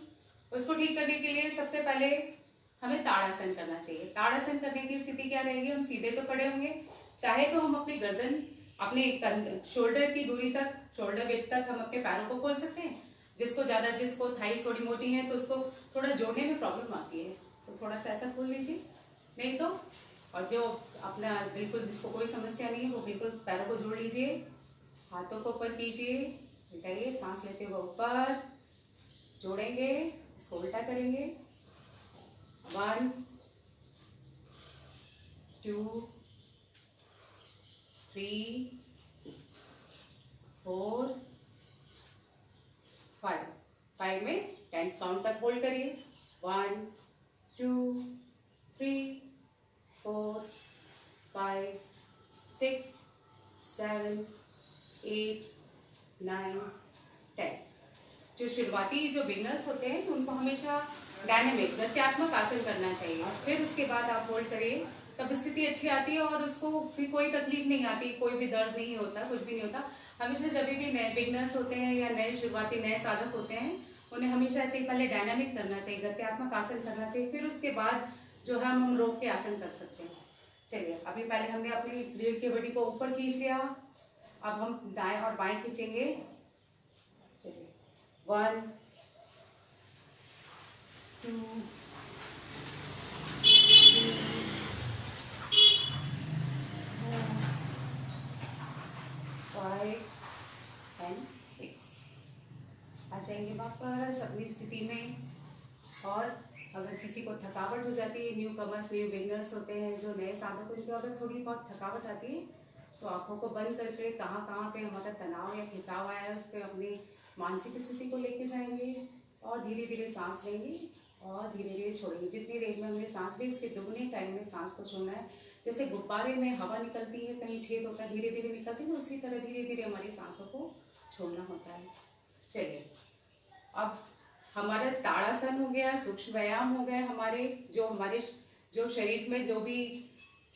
उसको ठीक करने के लिए सबसे पहले हमें ताड़ासन करना चाहिए। ताड़ासन करने की स्थिति क्या रहेगी, हम सीधे तो खड़े होंगे, चाहे तो हम अपनी गर्दन अपने शोल्डर की दूरी तक, शोल्डर विड्थ तक हम अपने पैरों को खोल सकते हैं। जिसको थाइस थोड़ी मोटी है तो उसको थोड़ा जोड़ने में प्रॉब्लम आती है, तो थोड़ा सा ऐसा खोल लीजिए, नहीं तो। और जो अपना बिल्कुल जिसको कोई समस्या नहीं है वो बिल्कुल पैरों को जोड़ लीजिए, हाथों को ऊपर कीजिए, उठाइए, सांस लेते हुए ऊपर जोड़ेंगे, इसको उल्टा करेंगे। 1 2 3 4 5 5 में 10 काउंट तक होल्ड करिए। 1 2 3 4 5 6 7 8 9 10। जो शुरुआती जो बिगनर्स होते हैं उनको हमेशा डायनेमिक गत्यात्मक आसन करना चाहिए, फिर उसके बाद आप होल्ड करिए, तब स्थिति अच्छी आती है और उसको भी कोई तकलीफ नहीं आती, कोई भी दर्द नहीं होता, कुछ भी नहीं होता। हमेशा जब भी नए बिगनर्स होते हैं या नए शुरुआती नए साधक होते हैं, उन्हें हमेशा ऐसे ही पहले डायनामिक करना चाहिए, गत्यात्मक आसन करना चाहिए, फिर उसके बाद जो है हम रोक के आसन कर सकते हैं। चलिए, अभी पहले हमने अपनी रीढ़ की हड्डी को ऊपर खींच लिया, अब हम दाएं और बाएं खींचेंगे। चलिए, 1 2 3 4 5 एंड 6। आ जाएंगे वापस अपनी स्थिति में। और अगर किसी को थकावट हो जाती है, न्यू कमर्स न्यू बिगनर्स होते हैं जो नए साधक, उनको अगर थोड़ी बहुत थकावट आती है तो आंखों को बंद करके कहाँ कहाँ पे हमारा तनाव या खिंचाव आया है उस पर अपनी मानसिक स्थिति को लेके जाएंगे और धीरे धीरे सांस लेंगे और धीरे धीरे छोड़ेंगे। जितनी देर में हमने सांस ली उसके दुगने टाइम में सांस को छोड़ना है। जैसे गुब्बारे में हवा निकलती है, कहीं छेद होता है, धीरे धीरे निकलती है ना, उसी तरह धीरे धीरे हमारी सांसों को छोड़ना होता है। चलिए, अब हमारा ताड़ासन हो गया, सूक्ष्म व्यायाम हो गया, हमारे जो शरीर में जो भी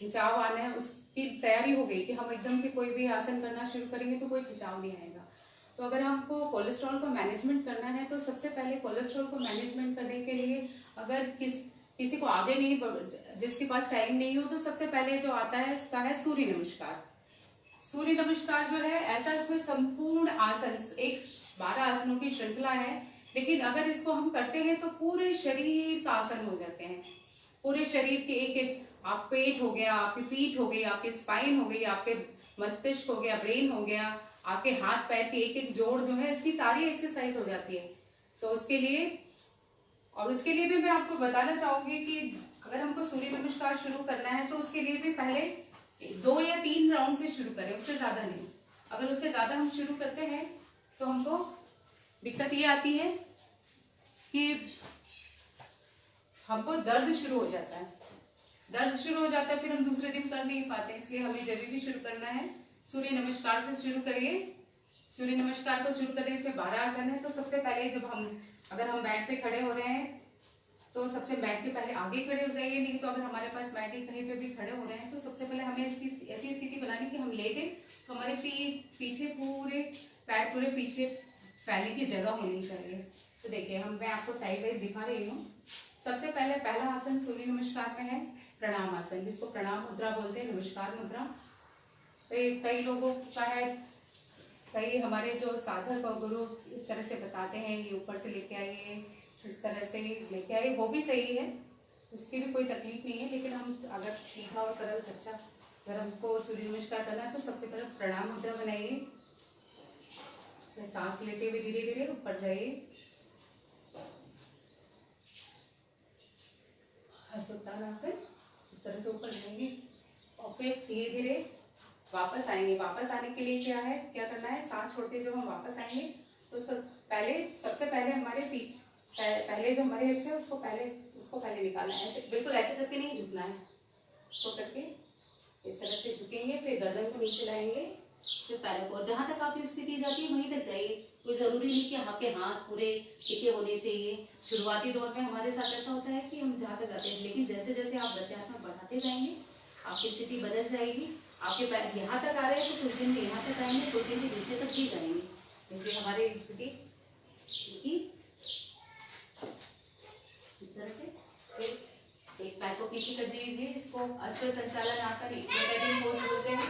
खिंचाव आना है उसकी तैयारी हो गई कि हम एकदम से कोई भी आसन करना शुरू करेंगे तो कोई खिंचाव नहीं आएगा। तो अगर हमको कोलेस्ट्रॉल को मैनेजमेंट करना है तो सबसे पहले कोलेस्ट्रॉल को मैनेजमेंट करने के लिए अगर किसी को आगे नहीं, जिसके पास टाइम नहीं हो, तो सबसे पहले जो आता है उसका है सूर्य नमस्कार। सूर्य नमस्कार जो है ऐसा, इसमें संपूर्ण आसन, 12 आसनों की श्रृंखला है, लेकिन अगर इसको हम करते हैं तो पूरे शरीर का आसन हो जाते हैं। पूरे शरीर के एक एक, आप पेट हो गया, आपकी पीठ हो गई, आपकी स्पाइन हो गई, आपके मस्तिष्क हो गया, ब्रेन हो गया, आपके हाथ पैर के एक एक जोड़ जो है, इसकी सारी एक्सरसाइज हो जाती है। तो उसके लिए भी मैं आपको बताना चाहूंगी कि अगर हमको सूर्य नमस्कार शुरू करना है तो उसके लिए भी पहले 2 या 3 राउंड से शुरू करें, उससे ज्यादा नहीं। अगर उससे ज्यादा हम शुरू करते हैं तो हमको दिक्कत ये आती है कि हमको दर्द शुरू हो जाता है, फिर हम दूसरे दिन कर नहीं पाते। इसलिए हमें जब भी शुरू करना है सूर्य नमस्कार से शुरू करिए। सूर्य नमस्कार को शुरू करें, इसमें 12 आसन है। तो सबसे पहले अगर हम बैठ पे खड़े हो रहे हैं तो सबसे बैठ के पहले आगे खड़े हो जाइए, नहीं तो अगर हमारे पास बैठ के कहीं पे भी खड़े हो रहे हैं तो सबसे पहले हमें ऐसी स्थिति बनानी कि हम लेटे तो हमारे पीछे पूरे पैर पूरे पीछे फैलने की जगह होनी चाहिए। तो देखिए, मैं आपको साइड वाइज दिखा रही हूँ। सबसे पहला आसन सूर्य नमस्कार में है प्रणाम आसन, जिसको प्रणाम मुद्रा बोलते हैं, नमस्कार मुद्रा। कई लोगों का है, कई हमारे जो साधक और गुरु इस तरह से बताते हैं, ये ऊपर से लेके आइए, इस तरह से लेके आइए, वो भी सही है, उसकी भी कोई तकलीफ नहीं है। लेकिन हम अगर सीधा और सरल सच्चा अगर हमको सूर्य नमस्कार करना है तो सबसे पहले प्रणाम मुद्रा बनाइए। सांस लेते हुए धीरे धीरे ऊपर जाइए, हस्तोत्तान आसन, इस तरह से ऊपर जाएंगे और फिर धीरे धीरे वापस आएंगे। वापस आने के लिए क्या करना है, सांस छोड़ते जब हम वापस आएंगे तो सबसे पहले हमारे पहले जो हमारे हिप्स है उसको पहले निकालना है। ऐसे बिल्कुल ऐसे करके नहीं झुकना है, उसको करके इस तरह से झुकेंगे, फिर गर्दन को नीचे लाएंगे, फिर पैरों को, जहाँ तक आपकी स्थिति जाती है वहीं तक जाइए। कोई जरूरी नहीं कि आपके हाथ पूरे टिके होने चाहिए। शुरुआती दौर में हमारे साथ ऐसा होता है कि हम जहाँ तक आते हैं, लेकिन जैसे जैसे आप गत्यात्मक बढ़ाते जाएंगे आपकी स्थिति बदल जाएगी। आपके पैर यहाँ तक आ रहे हैं तो कुछ दिन में यहाँ तक आएंगे, कुछ दिन के नीचे तक भी जाएंगे। इसलिए हमारी स्थिति इस तरह से एक पैर को पीछे कर दीजिए। इसको अश्व संचालन आसन, इक्विलाटेरल पोज बोलते हैं।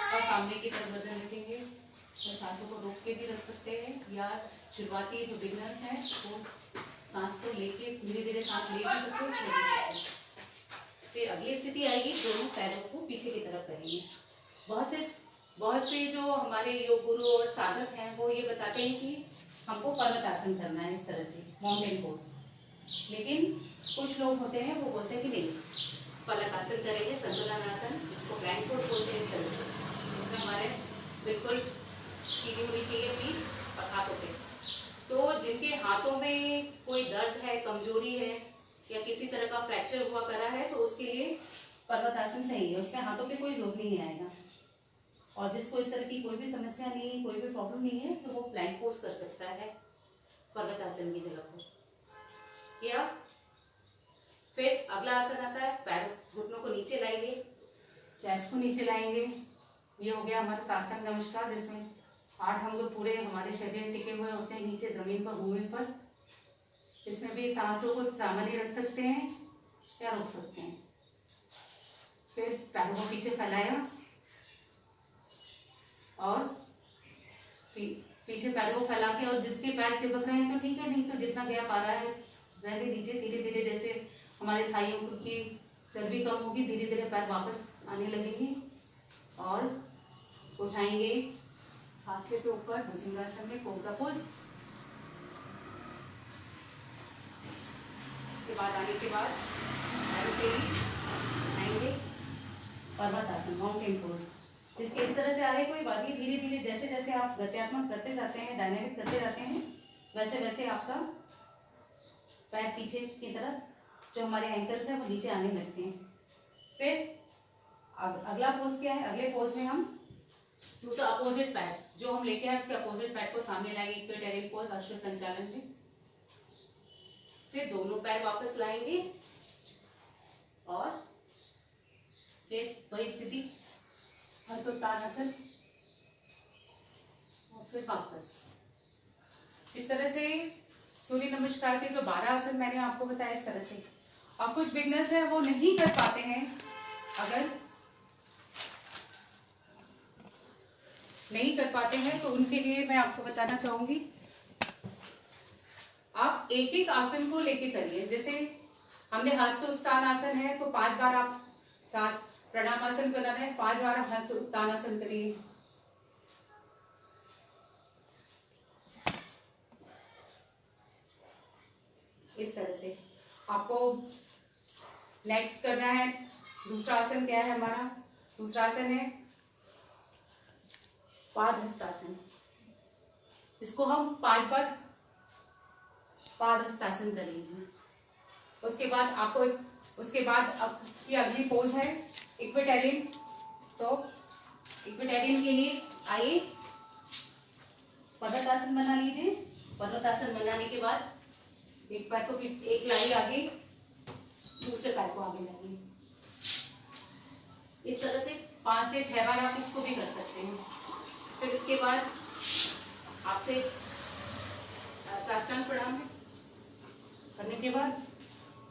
और सामने की तरफ गर्दन रखेंगे और सांसों को रोक के भी रख सकते हैं, या शुरुआती जो बिगनर्स हैं वो सांस को लेके धीरे धीरे सांस ले भी सकते हैं, छोड़ भी सकते हैं। फिर अगली स्थिति आएगी, दोनों पैरों को पीछे की तरफ करेंगे। बहुत से जो हमारे योग गुरु और साधक हैं वो ये बताते हैं कि हमको पर्वतासन करना है, इस तरह से माउंटेन पोज। लेकिन कुछ लोग होते हैं वो बोलते हैं कि नहीं, पलकासन करेंगे, संतुलन आसन, इसको प्लैंक पोज बोलते हैं, इस तरह से। इसमें हमारे बिल्कुल सीधी होनी चाहिए अपनी हाथों पे। तो जिनके हाथों में कोई दर्द है, कमजोरी है या किसी तरह का फ्रैक्चर हुआ करा है, तो उसके लिए पर्वतासन सही है, उसमें हाथों पे कोई जोर नहीं आएगा। और जिसको इस तरह की कोई भी समस्या नहीं, कोई भी प्रॉब्लम नहीं है, तो वो प्लैंक पोज कर सकता है पर्वतासन की जगह पर। या फिर अगला आसन आता है, पैर घुटनों को नीचे लाएंगे, चेस्ट को नीचे लाएंगे। ये हो गया हमारा साष्टांग नमस्कार, जिसमें 8 अंग पूरे हमारे शरीर टिके हुए होते हैं नीचे जमीन पर, भूमि पर। इसमें भी सांसों को सामान्य रख सकते हैं या रोक सकते हैं। फिर पैरों को पीछे फैलाया और पीछे पैरों को फैला के, और जिसके पैर चिपक रहे हैं तो ठीक है, नहीं तो जितना गैप आ रहा है रहने दीजिए। धीरे धीरे जैसे हमारे थाइयों की चर्बी कम होगी, धीरे धीरे पैर वापस आने लगेंगे और उठाएंगे फासले के ऊपर भुजंगासन में कोबरा पोज। इसके बाद आने के बाद ऐसे ही आएंगे पर्वतासन, माउंटेन पोज। इसके इस तरह से आ रहे, कोई बात नहीं, धीरे धीरे जैसे जैसे आप गत्यात्मक करते जाते हैं, डायनेमिक करते जाते हैं, वैसे वैसे आपका पैर पीछे की तरफ, जो हमारे एंकल्स हैं वो नीचे आने लगते हैं। फिर अब अगला पोज क्या है, अगले पोज में हम दूसरा अपोजिट पैर जो हम लेके आए उसके अपोजिट पैर को सामने लाएंगे, इक्विटोरियल पोज अश्व संचालन में। फिर दोनों पैर वापस लाएंगे और फिर वही स्थिति, हस्तोत्तानासन, और फिर वापस। इस तरह से सूर्य नमस्कार के जो 12 आसन मैंने आपको बताया, इस तरह से। और कुछ बिगनर्स हैं वो नहीं कर पाते हैं, अगर नहीं कर पाते हैं तो उनके लिए मैं आपको बताना चाहूंगी, आप एक एक आसन को लेके करिए। जैसे हमने हस्त उत्तान आसन है तो 5 बार आप सांस प्रणामासन करना है, 5 बार हस्त उत्तान आसन करिए। इस तरह से आपको नेक्स्ट करना है। दूसरा आसन क्या है हमारा, दूसरा आसन है पादहस्तासन। इसको हम 5 बार पादहस्तासन कर लीजिए। उसके बाद आपकी अगली पोज है इक्विटोरियल। तो इक्विटोरियल के लिए आइए पर्वतासन बना लीजिए। पर्वतासन बनाने के बाद एक पैर को एक लाई आगे, दूसरे पैर को आगे लाइए। इस तरह से 5 से 6 बार आप इसको भी कर सकते हैं। फिर इसके बाद आपसे साष्टांग प्रणाम करने के बाद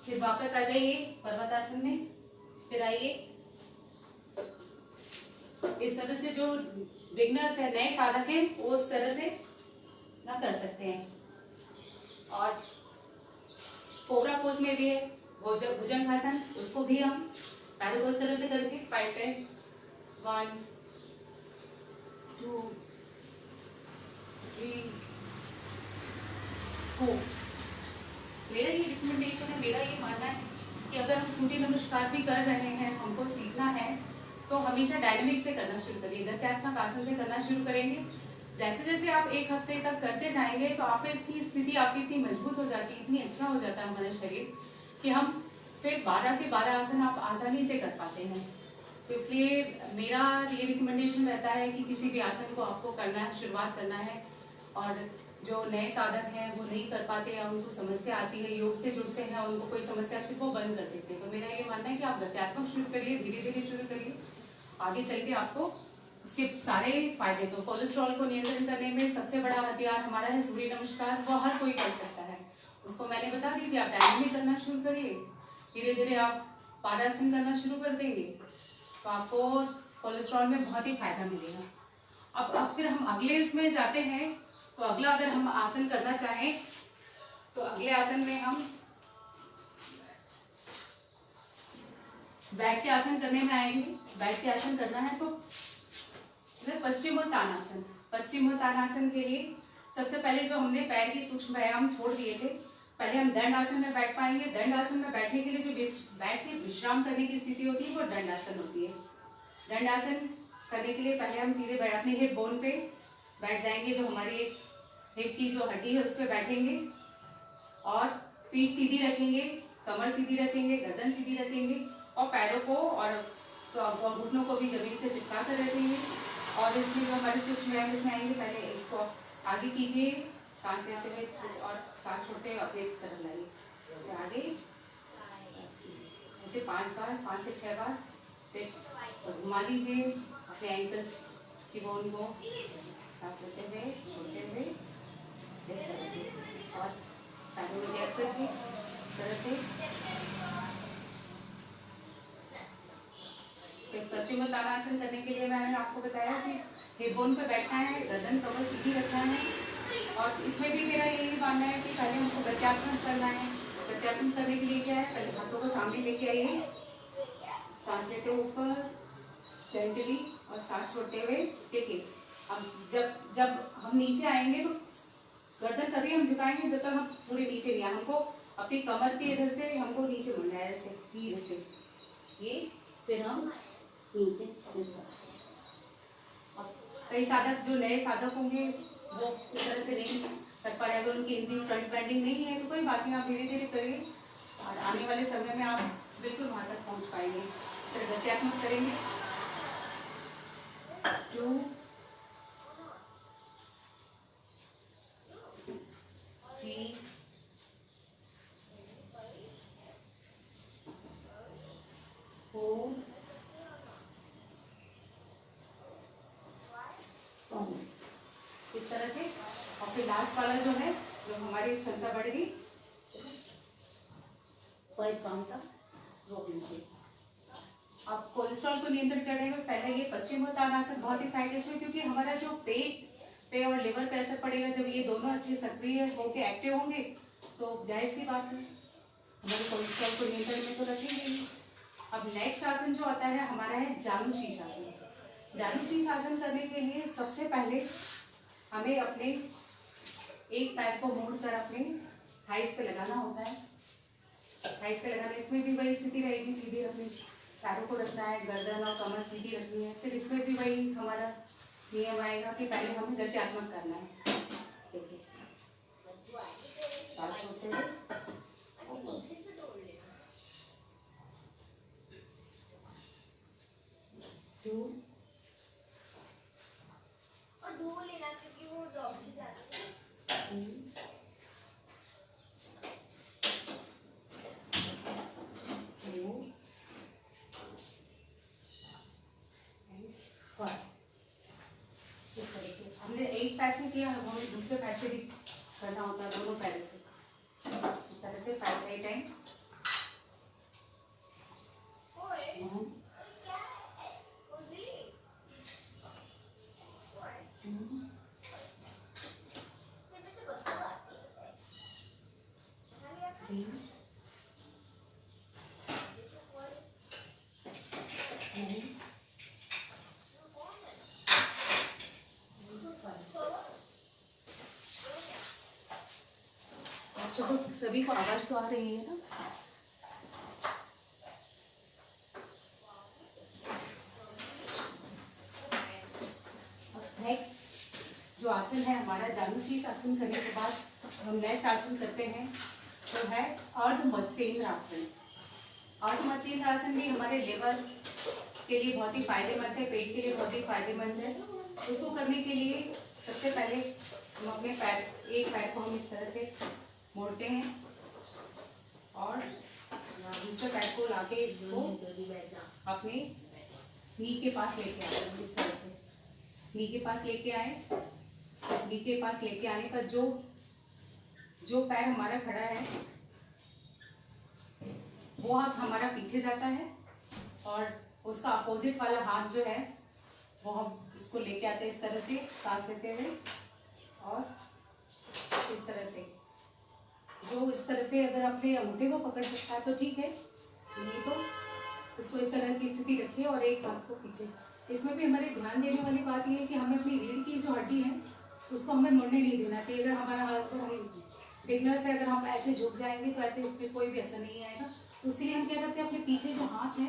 फिर वापस आ जाइए पर्वतासन में। फिर आइए, इस तरह से जो बिगनर्स है, नए साधक हैं, वो उस तरह से ना कर सकते हैं। और कोबरा पोज में भी है भुजंगासन, उसको भी हम पैरों को इस तरह से करके 5 10 1 2 3 4। मेरा ये रिकमेंडेशन है, मेरा ये मानना है कि अगर हम सूर्य नमस्कार भी कर रहे हैं, हमको सीखना है, तो हमेशा डायनेमिक से करना शुरू करिए, गत्यात्मक आसन से करना शुरू करेंगे। जैसे जैसे आप 1 हफ्ते तक करते जाएंगे तो आपकी स्थिति आपकी इतनी मजबूत हो जाती है, इतनी अच्छा हो जाता है हमारा शरीर कि हम फिर 12 के 12 आसन आप आसानी से कर पाते हैं। तो इसलिए मेरा ये रिकमेंडेशन रहता है कि किसी भी आसन को आपको करना है, शुरुआत करना है। और जो नए साधक हैं वो नहीं कर पाते हैं, उनको समस्या आती है, योग से जुड़ते हैं, उनको कोई समस्या आती है, वो बंद कर देते हैं। तो मेरा ये मानना है कि आप गत्यात्मक शुरू करिए, धीरे धीरे शुरू करिए, आगे चल के आपको उसके सारे फायदे। तो कोलेस्ट्रॉल को नियंत्रण करने में सबसे बड़ा हथियार हमारा है सूर्य नमस्कार, वो हर कोई कर सकता है। उसको मैंने बता दीजिए, आप डायनेमिक करना शुरू करिए, धीरे धीरे आप पादासन करना शुरू कर देंगे तो आपको कोलेस्ट्रॉल में बहुत ही फायदा मिलेगा। अब फिर हम अगले इसमें जाते हैं। तो अगला अगर हम आसन करना चाहें तो अगले आसन में हम बैठ के आसन करने में आएंगे। बैठ के आसन करना है तो पश्चिमोत्तानासन। पश्चिमोत्तानासन के लिए सबसे पहले जो हमने पैर की सूक्ष्म व्यायाम छोड़ दिए थे, पहले हम दंड आसन में बैठ पाएंगे। दंड आसन में बैठने के लिए जो बैठ के विश्राम करने की स्थिति होती है वो दंड आसन होती है। दंड आसन करने के लिए पहले हम सीधे अपने हिप बोन पे बैठ जाएंगे, जो हमारी हिप की जो हड्डी है उस पर बैठेंगे और पीठ सीधी रखेंगे, कमर सीधी रखेंगे, गर्दन सीधी रखेंगे और पैरों को और घुटनों को भी जमीन से चिपका कर रखेंगे। और इसमें जो हमारे सूक्ष्म व्यायाम इसमें आएंगे, पहले इसको आगे कीजिए, सांस लेते हुए और सांस छोड़ते हुए अपने तरफ लाइए। फिर आगे ऐसे 5 बार, 5 से 6 बार। फिर घुमा लीजिए अपने एंकल्स की बोन को, सांस लेते हुए छोड़ते हुए इस तरह से, और पैरों में गैप करके इस तरह से। पश्चिमोत्तानासन करने के लिए मैंने आपको बताया कि हिप बोन पे बैठना है, गर्दन कमर सीधी रखना है। और इसमें भी मेरा यही मानना है कि पहले हमको गत्यात्मक करना है। गत्यात्मक करने के लिए क्या है, पहले हाथों को सामने लेके आइए, सांस लेते हुए ऊपर जेंटली और सांस छोड़ते हुए देखिए। अब जब हम नीचे आएंगे तो गर्दन तभी हम झुकाएंगे जब तक हम पूरे नीचे नहीं आए। हमको अपनी कमर के इधर से हमको नीचे मुड़ना है, ऐसे धीरे से ये, फिर हम नीचे। कई साधक जो नए साधक होंगे वो इस तरह से नहीं कर पा रहे, अगर उनकी हिंदी फ्रंट बेंडिंग नहीं है तो कोई बात नहीं, आप धीरे धीरे करिए और आने वाले समय में आप बिल्कुल वहां तक पहुंच पाएंगे। फिर गत्यात्मक करेंगे 2 3 4 इस तरह से। और फिर लास्ट वाला जो है, जो हमारी क्षमता बढ़ गई, पैर काम तक रोक लीजिए। अब कोलेस्ट्रॉल को नियंत्रित करने में पहले ये पश्चिमोत्तानासन बहुत ही सहायक है इसमें, क्योंकि हमारा जो पेट पे और लिवर पे असर पड़ेगा। जब ये दोनों अच्छे सक्रिय होके एक्टिव होंगे तो जाहिर सी बात है हमारे कोलेस्ट्रॉल को नियंत्रण में तो रखेंगे। अब नेक्स्ट आसन जो आता है हमारा है जानुशीर्ष आसन। जानुशीर्ष आसन करने के लिए सबसे पहले हमें अपने एक पैर को मोड़कर अपने थाइस पे लगाना होता है। थाइस पे लगाना, इसमें भी वही स्थिति रहेगी, सीधी रखनी, पैरों को रखना है, गर्दन और कमर सीधी रखनी है। फिर इसमें भी वही हमारा नियम आएगा कि पहले हमें गत्यात्मक करना है। देखिए, सांस छोड़ते हुए 2 और धो लेना क्योंकि वो डॉक्टर जाती है। 4 इस तरह से। हमने एक पैर से किया, हमें दूसरे पैर से भी करना होता है, दोनों पैरों से इस तरह से 5 टाइम। सभी को आवाज तो आ रही है ना? नेक्स्ट जो आसन है हमारा, जानुशीर्ष आसन करने के बाद हम नेक्स्ट आसन करते हैं तो है अर्ध मत्स्येंद्र आसन। अर्ध मत्स्येंद्र आसन भी हमारे लिवर के लिए बहुत ही फायदेमंद है, पेट के लिए बहुत ही फायदेमंद है। उसको करने के लिए सबसे पहले हम अपने पैर, एक पैर को हम इस तरह से मोड़ते हैं और दूसरे पैर को लाके इसको अपने नी के पास लेके आए। इस तरह से नी के पास लेके आए। नी के पास लेके आने पर जो पैर हमारा खड़ा है वो हाथ हमारा पीछे जाता है और उसका अपोजिट वाला हाथ जो है वो हम इसको लेके आते हैं इस तरह से सांस लेते हुए, और इस तरह से, जो इस तरह से अगर अपने अंगूठे को पकड़ सकता है तो ठीक है, नहीं तो इसको इस तरह की स्थिति रखिए और एक हाथ को पीछे। इसमें भी हमारे ध्यान देने वाली बात यह है कि हमें अपनी रीढ़ की जो हड्डी है उसको हमें मुड़ने नहीं देना चाहिए। अगर हमारा हाथ को हम बिगनर से अगर हम ऐसे झुक जाएंगे तो ऐसे उसमें कोई भी असर नहीं आएगा। उसके लिए हम क्या करते हैं, अपने पीछे जो हाथ है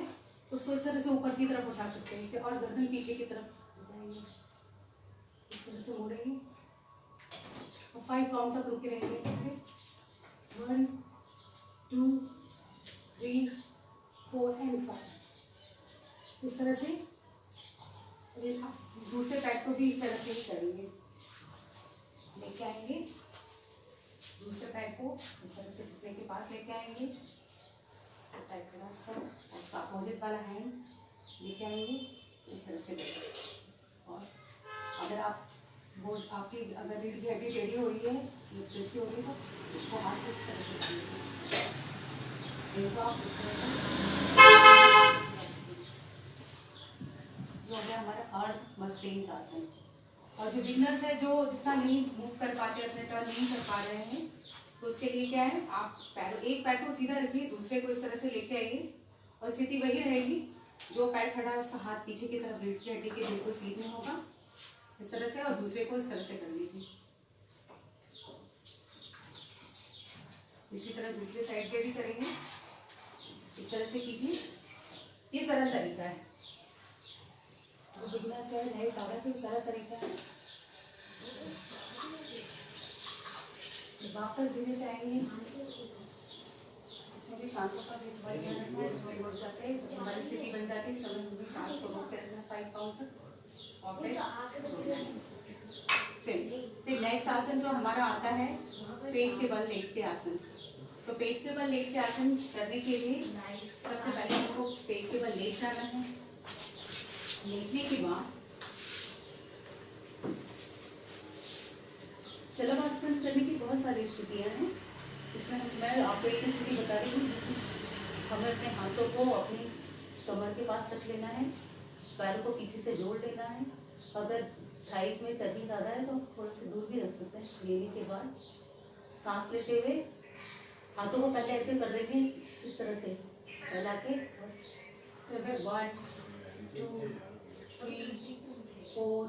उसको इस तरह से ऊपर की तरफ उठा सकते हैं इससे, और गर्दन पीछे की तरफ उठाएंगे, इस तरह से मोड़ेंगे और 5 काउंट तक रुके रहेंगे। 1 2 3 4 एंड 5, इस तरह से। दूसरे पैर को भी इस तरह से ही करेंगे, लेके आएंगे दूसरे पैर को इस तरह से घुटने के पास लेके आएंगे, उसका अपोजिट वाला हैंड लेके आएंगे इस तरह से बैठे। और अगर आप वो आपकी अगर रीढ़ की हड्डी टेढ़ी हो रही है, कृषि हो रही है, तो इसको हाथ को इस तरह से रखेंगे, आप इस तरह से। जो है हमारा अर्ध मत्स्य आसन। और जो बिगनर्स है जो इतना नहीं मूव कर पाते, अपने टर्न नहीं कर पा रहे हैं, तो उसके लिए क्या है, आप एक पैर को सीधा रखिए, दूसरे को इस तरह से लेके आइए और स्थिति वही रहेगी। जो पैर खड़ा है उसका हाथ पीछे की तरफ रीढ़ की हड्डी के बिल्कुल सीधे होगा इस तरह से, और दूसरे को इस तरह से कर लीजिए। इसी तरह दूसरे साइड पे भी करेंगे, इस तरह से कीजिए। ये सरल तरीका है, जो बिगनर्स है नए सारा तो सारा तरीका है। वापस धीरे से आएंगे, इसमें भी सांसों का भी थोड़ा ध्यान रखना है, जिसमें रुक जाते हैं, जब हमारी स्थिति बन जाती है समय में भी सांस को रोक के रखना 5 काउंट तक, और फिर चलिए। फिर नेक्स्ट आसन जो हमारा आता है पेट के बल लेटते आसन। तो पेट के बल लेटते आसन करने के लिए सबसे पहले हमको पेट के बल लेट जाना है। लेटने के बाद शलभासन करने की बहुत सारी स्थितियां हैं। इसमें मैं आपको एक स्थिति बता रही हूँ जिसमें हमें अपने हाथों को अपनी कमर के पास रख लेना है, पैरों को पीछे से जोड़ लेना है। अगर थाइस में चर्बी ज़्यादा है तो थोड़ा सा दूर भी रख सकते हैं। लेने के बाद सांस लेते हुए हाथों को पहले ऐसे कर देंगे, इस तरह से फैला के, 1 2 3 4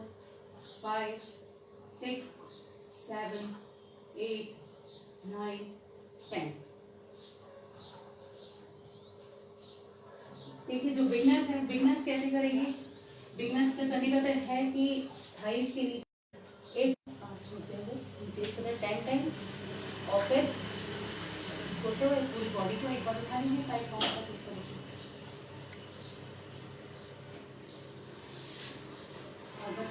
5 6 7 8 9 10। देखिए जो बिगनर्स है, बिगनर्स कैसे करेंगे, बिगनर्स का करने का तरीका है कि थाइस के नीचे एक सांस लेते हुए इस तरह 10 टाइम, और फिर छोटे हुए पूरी बॉडी को एक बार उठाएंगे 5 काउंट तक इस तरह से। अगर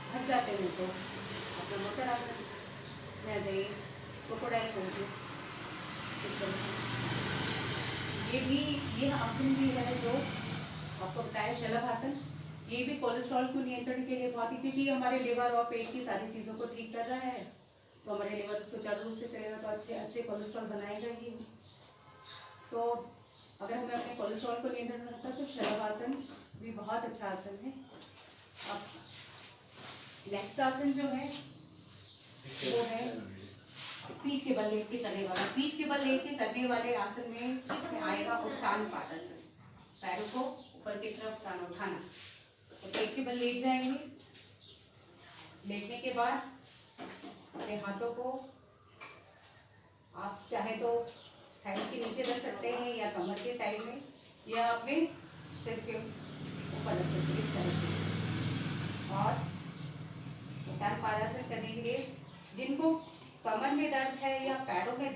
थक जाते हैं तो अपना मोटर आसन में आ जाइए, क्रोकोडाइल पोज में इस तरह से। ये आसन भी है जो आपको बताया शलभासन। ये भी कोलेस्ट्रॉल को नियंत्रण के लिए बहुत ही, क्योंकि हमारे लिवर और पेट की सारी चीज़ों को ठीक कर रहा है, तो हमारे लिवर सुचारू रूप से चलेगा तो अच्छे कोलेस्ट्रॉल बनाएगा ही। तो अगर हमें अपने कोलेस्ट्रॉल को नियंत्रण में रखना है तो शलभासन भी बहुत अच्छा आसन है। अब नेक्स्ट आसन जो है वो है पीठ के बल लेट के करने वाला। पीठ के बल लेट के करने वाले आसन में इसमें आएगा उत्तान पादासन, पैरों को ऊपर की तरफ तान उठाना। तो पेट के बल लेट जाएंगे, लेटने के बाद अपने हाथों को आप चाहे तो थाइस के नीचे रख सकते हैं या कमर के साइड में, या अपने सिर के ऊपर रख सकते हैं इस तरह से। और उत्तान पादासन करने के लिए जिनको कमर में दर्द है या पैरों में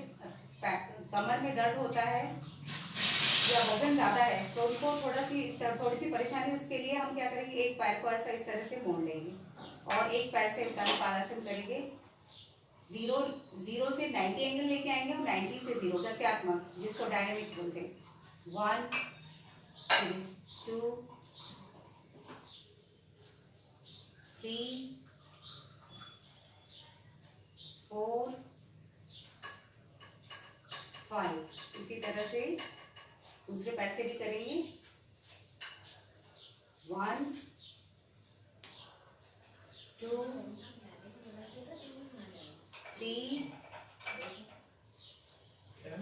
कमर में दर्द होता है या वजन ज़्यादा है तो उनको थोड़ी सी परेशानी, उसके लिए हम क्या करेंगे, एक पैर को ऐसा इस तरह से मोड़ लेंगे और एक पैर से उत्तान पादासन करेंगे। 0 से 90 एंगल लेके आएंगे और 90 से 0 गत्यात्मक, जिसको डायनामिक बोलते हैं। 1 2 3 4 5। इसी तरह से दूसरे पैर से भी करेंगे। 1 2 3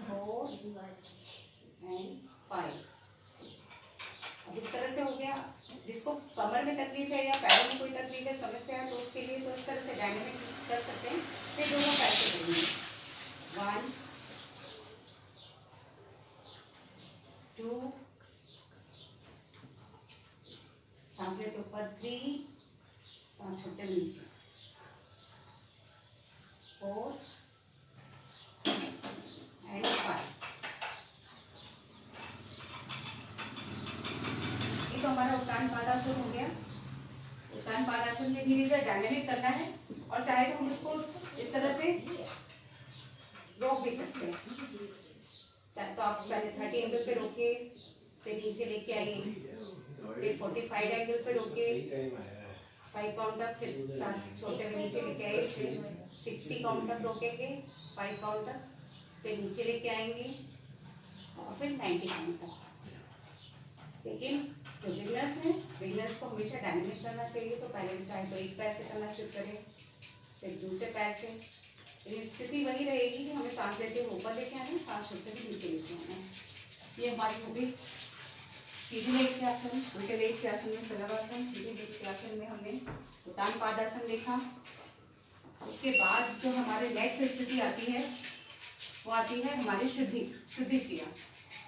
4 एंड 5। अब इस तरह से हो गया। जिसको कमर में तकलीफ है या पैरों में कोई तकलीफ है, समस्या है, तो उसके लिए तो इस तरह से डायनेमिक कर सकते हैं। फिर दोनों पैर से करेंगे 1 2 सांस लेते ऊपर 3 सांस छोड़ते हुए नीचे 4 एंड 5। ये तो हमारा उत्तान पादासन हो गया। उत्तान पादासन में धीरे धीरे डायनेमिक करना है, और चाहे तो हम इसको इस तरह से रोक भी सकते हैं। चाहे तो आप पहले 30 एंगल पे रोके, फिर नीचे लेके आइए, फिर 45 एंगल पे रोके 5 काउंट तक, फिर सांस छोड़ते हुए नीचे लेके आए, फिर 60 काउंट तक रोकेंगे 5 काउंट तक, फिर नीचे लेके आएंगे और फिर 90 काउंट तक। लेकिन जो बिगनर्स हैं, बिगनर्स को हमेशा डायनेमिक करना चाहिए। तो पहले चाहे तो एक पैर से करना शुरू करें, फिर दूसरे पैर से। लेकिन स्थिति वही रहेगी कि हमें सांस लेते हुए ऊपर लेके आना है, सांस छोड़ते हुए नीचे लेके आना है। ये हमारी हो गई सीधे लेट के आसन। उल्टे लेट के आसन में सलवासन, सीधे लेट के आसन में हमने उत्तान पादासन देखा। उसके बाद जो हमारे नेक्स्ट स्थिति आती है वो आती है हमारी शुद्धि क्रिया,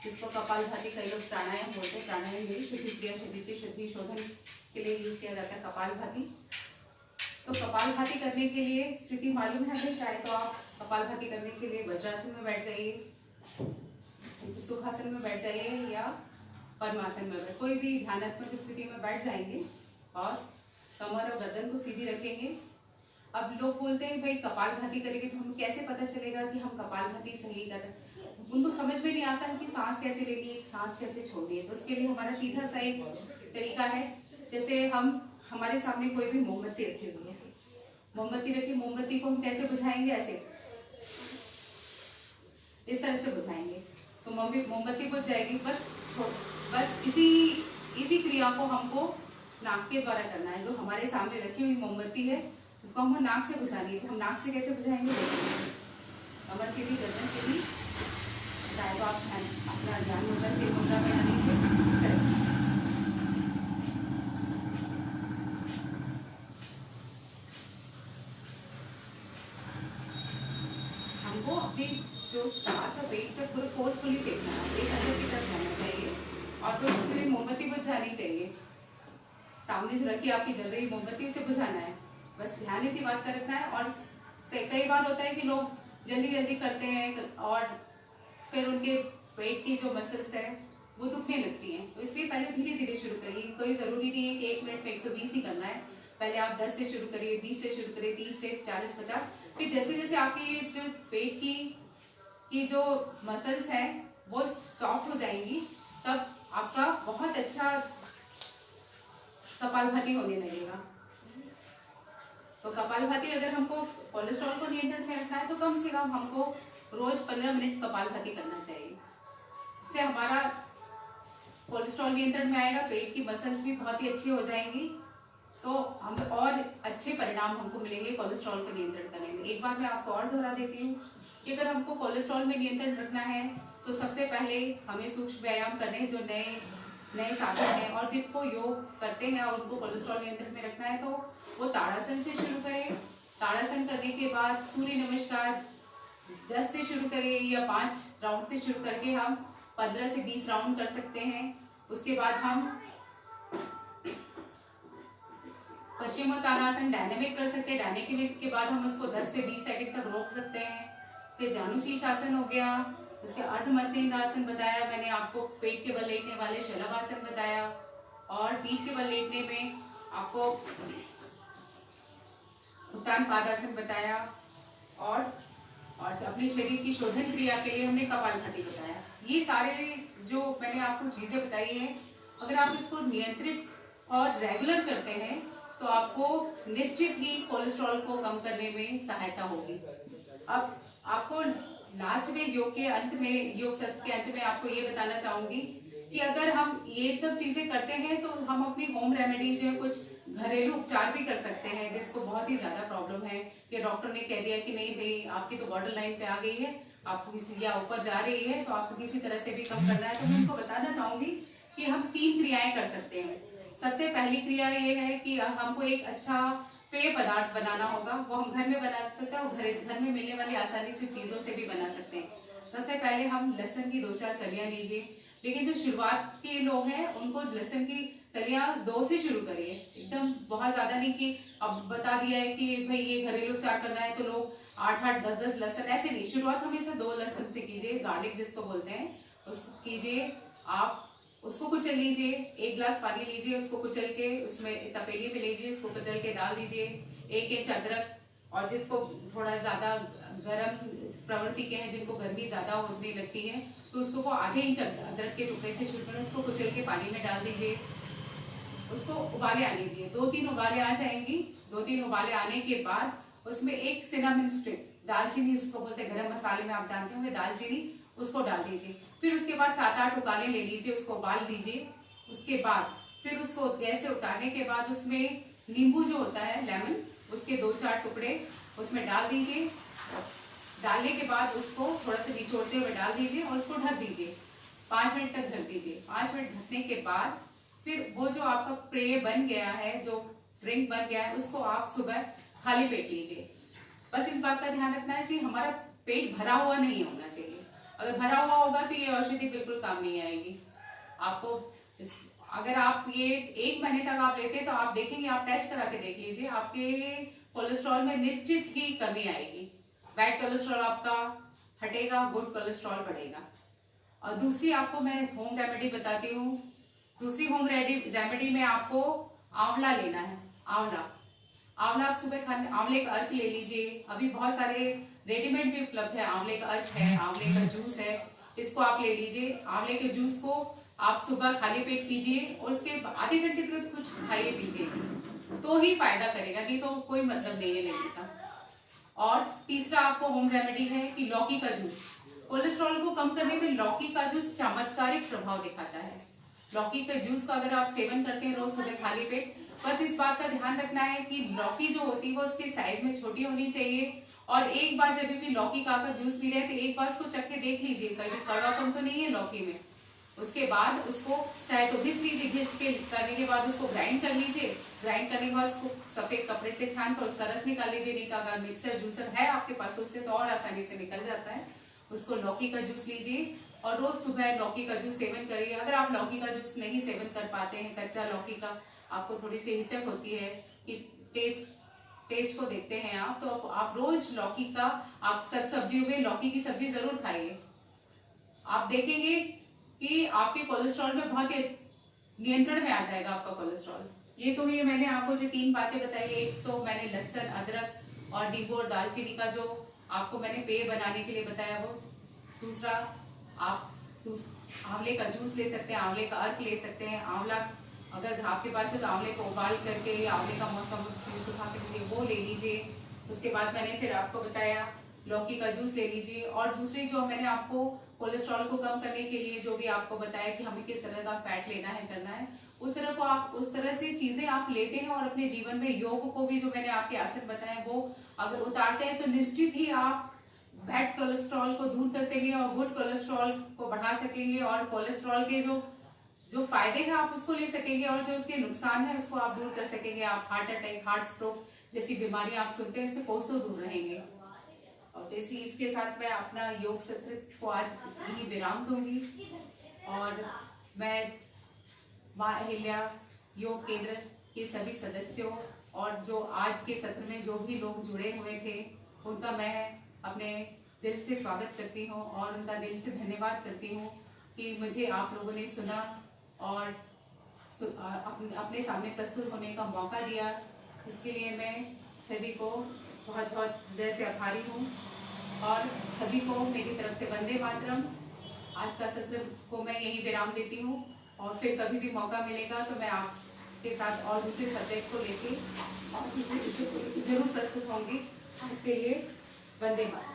जिसको कपालभाति कई लोग प्राणायाम बोलते हैं। प्राणायाम में शुद्धि क्रिया, शरीर की शुद्धि शोधन के लिए यूज किया जाता है कपालभाति। तो कपालभाति करने के लिए स्थिति मालूम है हमें। चाहे तो आप कपालभाति करने के लिए वज्रासन में बैठ जाइए, सुखासन में बैठ जाइए, या पद्मासन में बैठ, कोई भी ध्यानात्मक स्थिति में बैठ जाएंगे और कमर और गर्दन को सीधी रखेंगे। अब लोग बोलते हैं भाई कपालभाति करेंगे तो हमें कैसे पता चलेगा कि हम कपालभाति सही कर रहे हैं। उनको समझ में नहीं आता है कि सांस कैसे लेनी है, सांस कैसे छोड़नी है। तो उसके लिए हमारा सीधा सा एक तरीका है। जैसे हमारे सामने कोई भी मोमबत्ती रखी हुई है, मोमबत्ती रखी, मोमबत्ती को हम कैसे बुझाएंगे? ऐसे, इस तरह से बुझाएंगे तो मोमबत्ती बुझ जाएगी। बस इसी क्रिया को हमको नाक के द्वारा करना है। जो हमारे सामने रखी हुई मोमबत्ती है उसको हमको नाक से बुझानी है। तो हम नाक से कैसे बुझाएंगे? कमर सीधी, गर्दन सीधी। चाहे तो आप अपना ध्यान मुद्रा, चिर मुद्रा बना लीजिए इस तरह से। हमको अपनी जो सांस है वेट से पूरा फोर्सफुली फेंकना है, एक अंदर की तरफ जाना चाहिए और तो रखी हुई मोमबत्ती बुझ जानी चाहिए। सामने जो रखी आपकी जल रही मोमबत्ती उसे बुझाना है। बस ध्यान इसी बात का रखना है। और कई बार होता है कि लोग जल्दी जल्दी करते हैं और फिर उनके पेट की जो मसल्स है वो दुखने लगती हैं। तो इसलिए पहले धीरे धीरे शुरू करिए। कोई ज़रूरी नहीं है कि 1 मिनट में 120 ही करना है। पहले आप 10 से शुरू करिए, 20 से शुरू करिए, 30 से 40, 50। फिर जैसे जैसे आपकी जो पेट की जो मसल्स हैं वो सॉफ्ट हो जाएंगी, तब आपका बहुत अच्छा कपालभाति होने लगेगा। तो कपालभाति अगर हमको कोलेस्ट्रॉल को नियंत्रण में रखना है तो कम से कम हमको रोज 15 मिनट कपालभाति करना चाहिए। इससे हमारा कोलेस्ट्रॉल नियंत्रण में आएगा, पेट की मसल्स भी बहुत ही अच्छी हो जाएंगी, तो हम और अच्छे परिणाम हमको मिलेंगे कोलेस्ट्रॉल को नियंत्रण करने में। एक बार मैं आपको और दोहरा देती हूँ कि अगर हमको कोलेस्ट्रॉल में नियंत्रण रखना है तो सबसे पहले हमें सूक्ष्म व्यायाम करने, जो नए साधन हैं और जिनको योग करते हैं और उनको कोलेस्ट्रॉल नियंत्रण में रखना है, तो वो ताड़ासन से शुरू करें। ताड़ासन करने के बाद सूर्य नमस्कार 10 से शुरू करें या 5 राउंड से शुरू करके हम 15 से 20 राउंड कर सकते हैं। उसके बाद हम पश्चिमोत्तानासन डायनेमिक कर सकते हैं। डायनेमिक के बाद हम उसको 10 से 20 सेकंड तक रोक सकते हैं। फिर जानुशीर्ष आसन हो गया। उसके अर्ध मत्स्य आसन बताया मैंने आपको, पेट के बल लेटने वाले शलभासन बताया, और पीठ के बल लेटने में आपको उत्तान पादासन बताया, और अपने शरीर की शोधन क्रिया के लिए हमने कपालभाति बताया। ये सारे जो मैंने आपको चीजें बताई हैं, अगर आप इसको नियंत्रित और रेगुलर करते हैं तो आपको निश्चित ही कोलेस्ट्रॉल को कम करने में सहायता होगी। अब आपको लास्ट में योग के अंत में, योग सत्र के अंत में आपको ये बताना चाहूंगी कि अगर हम ये सब चीजें करते हैं तो हम अपनी होम रेमेडी जो है कुछ घरेलू उपचार भी कर सकते हैं, जिसको बहुत ही ज्यादा प्रॉब्लम है कि डॉक्टर ने कह दिया कि नहीं भाई आपकी तो बॉर्डर लाइन पे आ गई है, आपको किसी या ऊपर जा रही है, तो आपको किसी तरह से भी कम करना है। तो मैं उनको बताना चाहूंगी कि हम 3 क्रियाएं कर सकते हैं। सबसे पहली क्रिया ये है कि हमको एक अच्छा पेय पदार्थ बनाना होगा, वो हम घर में बना सकते हैं और घर में मिलने वाली आसानी से चीजों से भी बना सकते हैं। सबसे पहले हम लहसुन की 2-4 कलियां लीजिए, लेकिन जो शुरुआत के लोग हैं उनको लहसुन की कलियां 2 से शुरू करिए, एकदम बहुत ज्यादा नहीं कि अब बता दिया है कि भाई ये घरेलू उपचार करना है तो लोग 8-8, 10-10 लहसुन, ऐसे नहीं। शुरुआत हमेशा 2 लहसुन से कीजिए, गार्लिक जिसको बोलते हैं उसको कीजिए। आप उसको कुचल लीजिए, 1 गिलास पानी लीजिए, उसको कुचल के उसमें तपेली में लीजिए, उसको कुचल के डाल दीजिए। 1 इंच अदरक, और जिसको थोड़ा ज्यादा गर्म प्रवृत्ति के हैं, जिनको गर्मी ज्यादा होने लगती है, तो उसको वो आधे इंच अदरक के टुकड़े से शुरू करें, उसको कुचल के पानी में डाल दीजिए, उसको उबाले आने दीजिए। 2-3 उबाले आ जाएंगी। 2-3 उबाले आने के बाद उसमें 1 सिनेमन स्टिक, दालचीनी जिसको बोलते हैं, गरम मसाले में आप जानते होंगे दालचीनी, उसको डाल दीजिए। फिर उसके बाद 7-8 उबाले ले लीजिए, उसको उबाल दीजिए। उसके बाद फिर उसको गैस से उतारने के बाद उसमें नींबू जो होता है, लेमन, उसके 2-4 टुकड़े उसमें डाल दीजिए। डालने के बाद उसको थोड़ा सा निचोड़ते हुए डाल दीजिए और उसको ढक दीजिए। 5 मिनट तक ढक दीजिए। 5 मिनट ढकने के बाद फिर वो जो आपका पेय बन गया है, जो ड्रिंक बन गया है, उसको आप सुबह खाली पेट लीजिए। बस इस बात का ध्यान रखना है कि हमारा पेट भरा हुआ नहीं होना चाहिए। अगर भरा हुआ होगा तो ये औषधि बिल्कुल काम नहीं आएगी आपको। अगर आप ये 1 महीने तक आप लेते हैं तो आप देखेंगे, आप टेस्ट करा के देख लीजिए, आपके कोलेस्ट्रॉल में निश्चित ही कमी आएगी। बैड कोलेस्ट्रॉल आपका हटेगा, गुड कोलेस्ट्रॉल बढ़ेगा। और दूसरी आपको मैं होम रेमेडी बताती हूँ। दूसरी होम रेमेडी में आपको आंवला लेना है। आंवला आप सुबह खाने आंवले का अर्क ले लीजिए। अभी बहुत सारे रेडीमेड भी उपलब्ध है, आंवले का अर्क है, आंवले का जूस है, इसको आप ले लीजिए। आंवले के जूस को आप सुबह खाली पेट पीजिए और उसके आधे घंटे तक कुछ खाइए पीजिए, तो ही फायदा करेगा, नहीं तो कोई मतलब नहीं है लेने का। और तीसरा आपको होम रेमेडी है कि लौकी का जूस। कोलेस्ट्रॉल को कम करने में लौकी का जूस चमत्कारिक प्रभाव दिखाता है। लौकी के जूस का अगर आप सेवन करते हैं रोज सुबह खाली पेट, बस इस बात का ध्यान रखना है कि लौकी जो होती है वो उसके साइज में छोटी होनी चाहिए। और एक बार जब भी लौकी का अगर जूस पी रहे हैं तो एक बार उसको चख के देख लीजिए कहीं कड़वापन तो नहीं है लौकी में। उसके बाद उसको चाहे तो घिस लीजिए, घिस के करने के बाद उसको ग्राइंड कर लीजिए। ग्राइंड करने के बाद उसको सफेद कपड़े से छान कर उसका रस निकाल लीजिए। नहीं तो अगर मिक्सर जूसर है आपके पास उससे तो और आसानी से निकल जाता है। उसको लौकी का जूस लीजिए और रोज सुबह लौकी का जूस सेवन करिए। अगर आप लौकी का जूस नहीं सेवन कर पाते हैं, कच्चा लौकी का आपको थोड़ी सी हिचक होती है कि टेस्ट को देखते हैं आप, तो आप रोज लौकी का, आप सब सब्जियों में लौकी की सब्जी जरूर खाइए। आप देखेंगे कि आपके कोलेस्ट्रॉल में बहुत ही नियंत्रण में आ जाएगा आपका कोलेस्ट्रॉल। ये तो ये मैंने आपको जो 3 बातें बताई, एक तो मैंने लहसुन, अदरक और नींबू और दालचीनी का जो आपको मैंने पेय बनाने के लिए बताया वो। दूसरा आप आंवले का जूस ले सकते हैं, आंवले का अर्क ले सकते हैं। आंवला अगर आपके पास है तो आंवले को उबाल करके या आंवले का मौसम सुखा के वो ले लीजिए। उसके बाद मैंने फिर आपको बताया लौकी का जूस ले लीजिए। और दूसरी जो मैंने आपको कोलेस्ट्रॉल को कम करने के लिए जो भी आपको बताया कि हमें किस तरह का फैट लेना है, करना है, उस तरह से चीजें आप लेते हैं और अपने जीवन में योग को भी जो मैंने आपके आसन बताए वो अगर उतारते हैं तो निश्चित ही आप बैड कोलेस्ट्रॉल को दूर कर सकेंगे और गुड कोलेस्ट्रॉल को बढ़ा सकेंगे। और कोलेस्ट्रॉल के जो फायदे हैं आप उसको ले सकेंगे और जो उसके नुकसान है उसको आप दूर कर सकेंगे। आप हार्ट अटैक, हार्ट स्ट्रोक जैसी बीमारी आप सुनते हैं उससे कोसों दूर रहेंगे। और जैसे इसके साथ मैं अपना योग सत्र को आज यही विराम दूंगी। और मैं माँ अहिल्या योग केंद्र के सभी सदस्यों और जो आज के सत्र में जो भी लोग जुड़े हुए थे उनका मैं अपने दिल से स्वागत करती हूँ और उनका दिल से धन्यवाद करती हूँ कि मुझे आप लोगों ने सुना और अपने सामने प्रस्तुत होने का मौका दिया। इसके लिए मैं सभी को बहुत बहुत हृदय से आभारी हूँ और सभी को मेरी तरफ से वंदे मातरम। आज का सत्र को मैं यही विराम देती हूँ और फिर कभी भी मौका मिलेगा तो मैं आपके साथ और दूसरे सब्जेक्ट को लेके और दूसरे विषय को लेके जरूर प्रस्तुत होंगी। आज के लिए वंदे मातरम।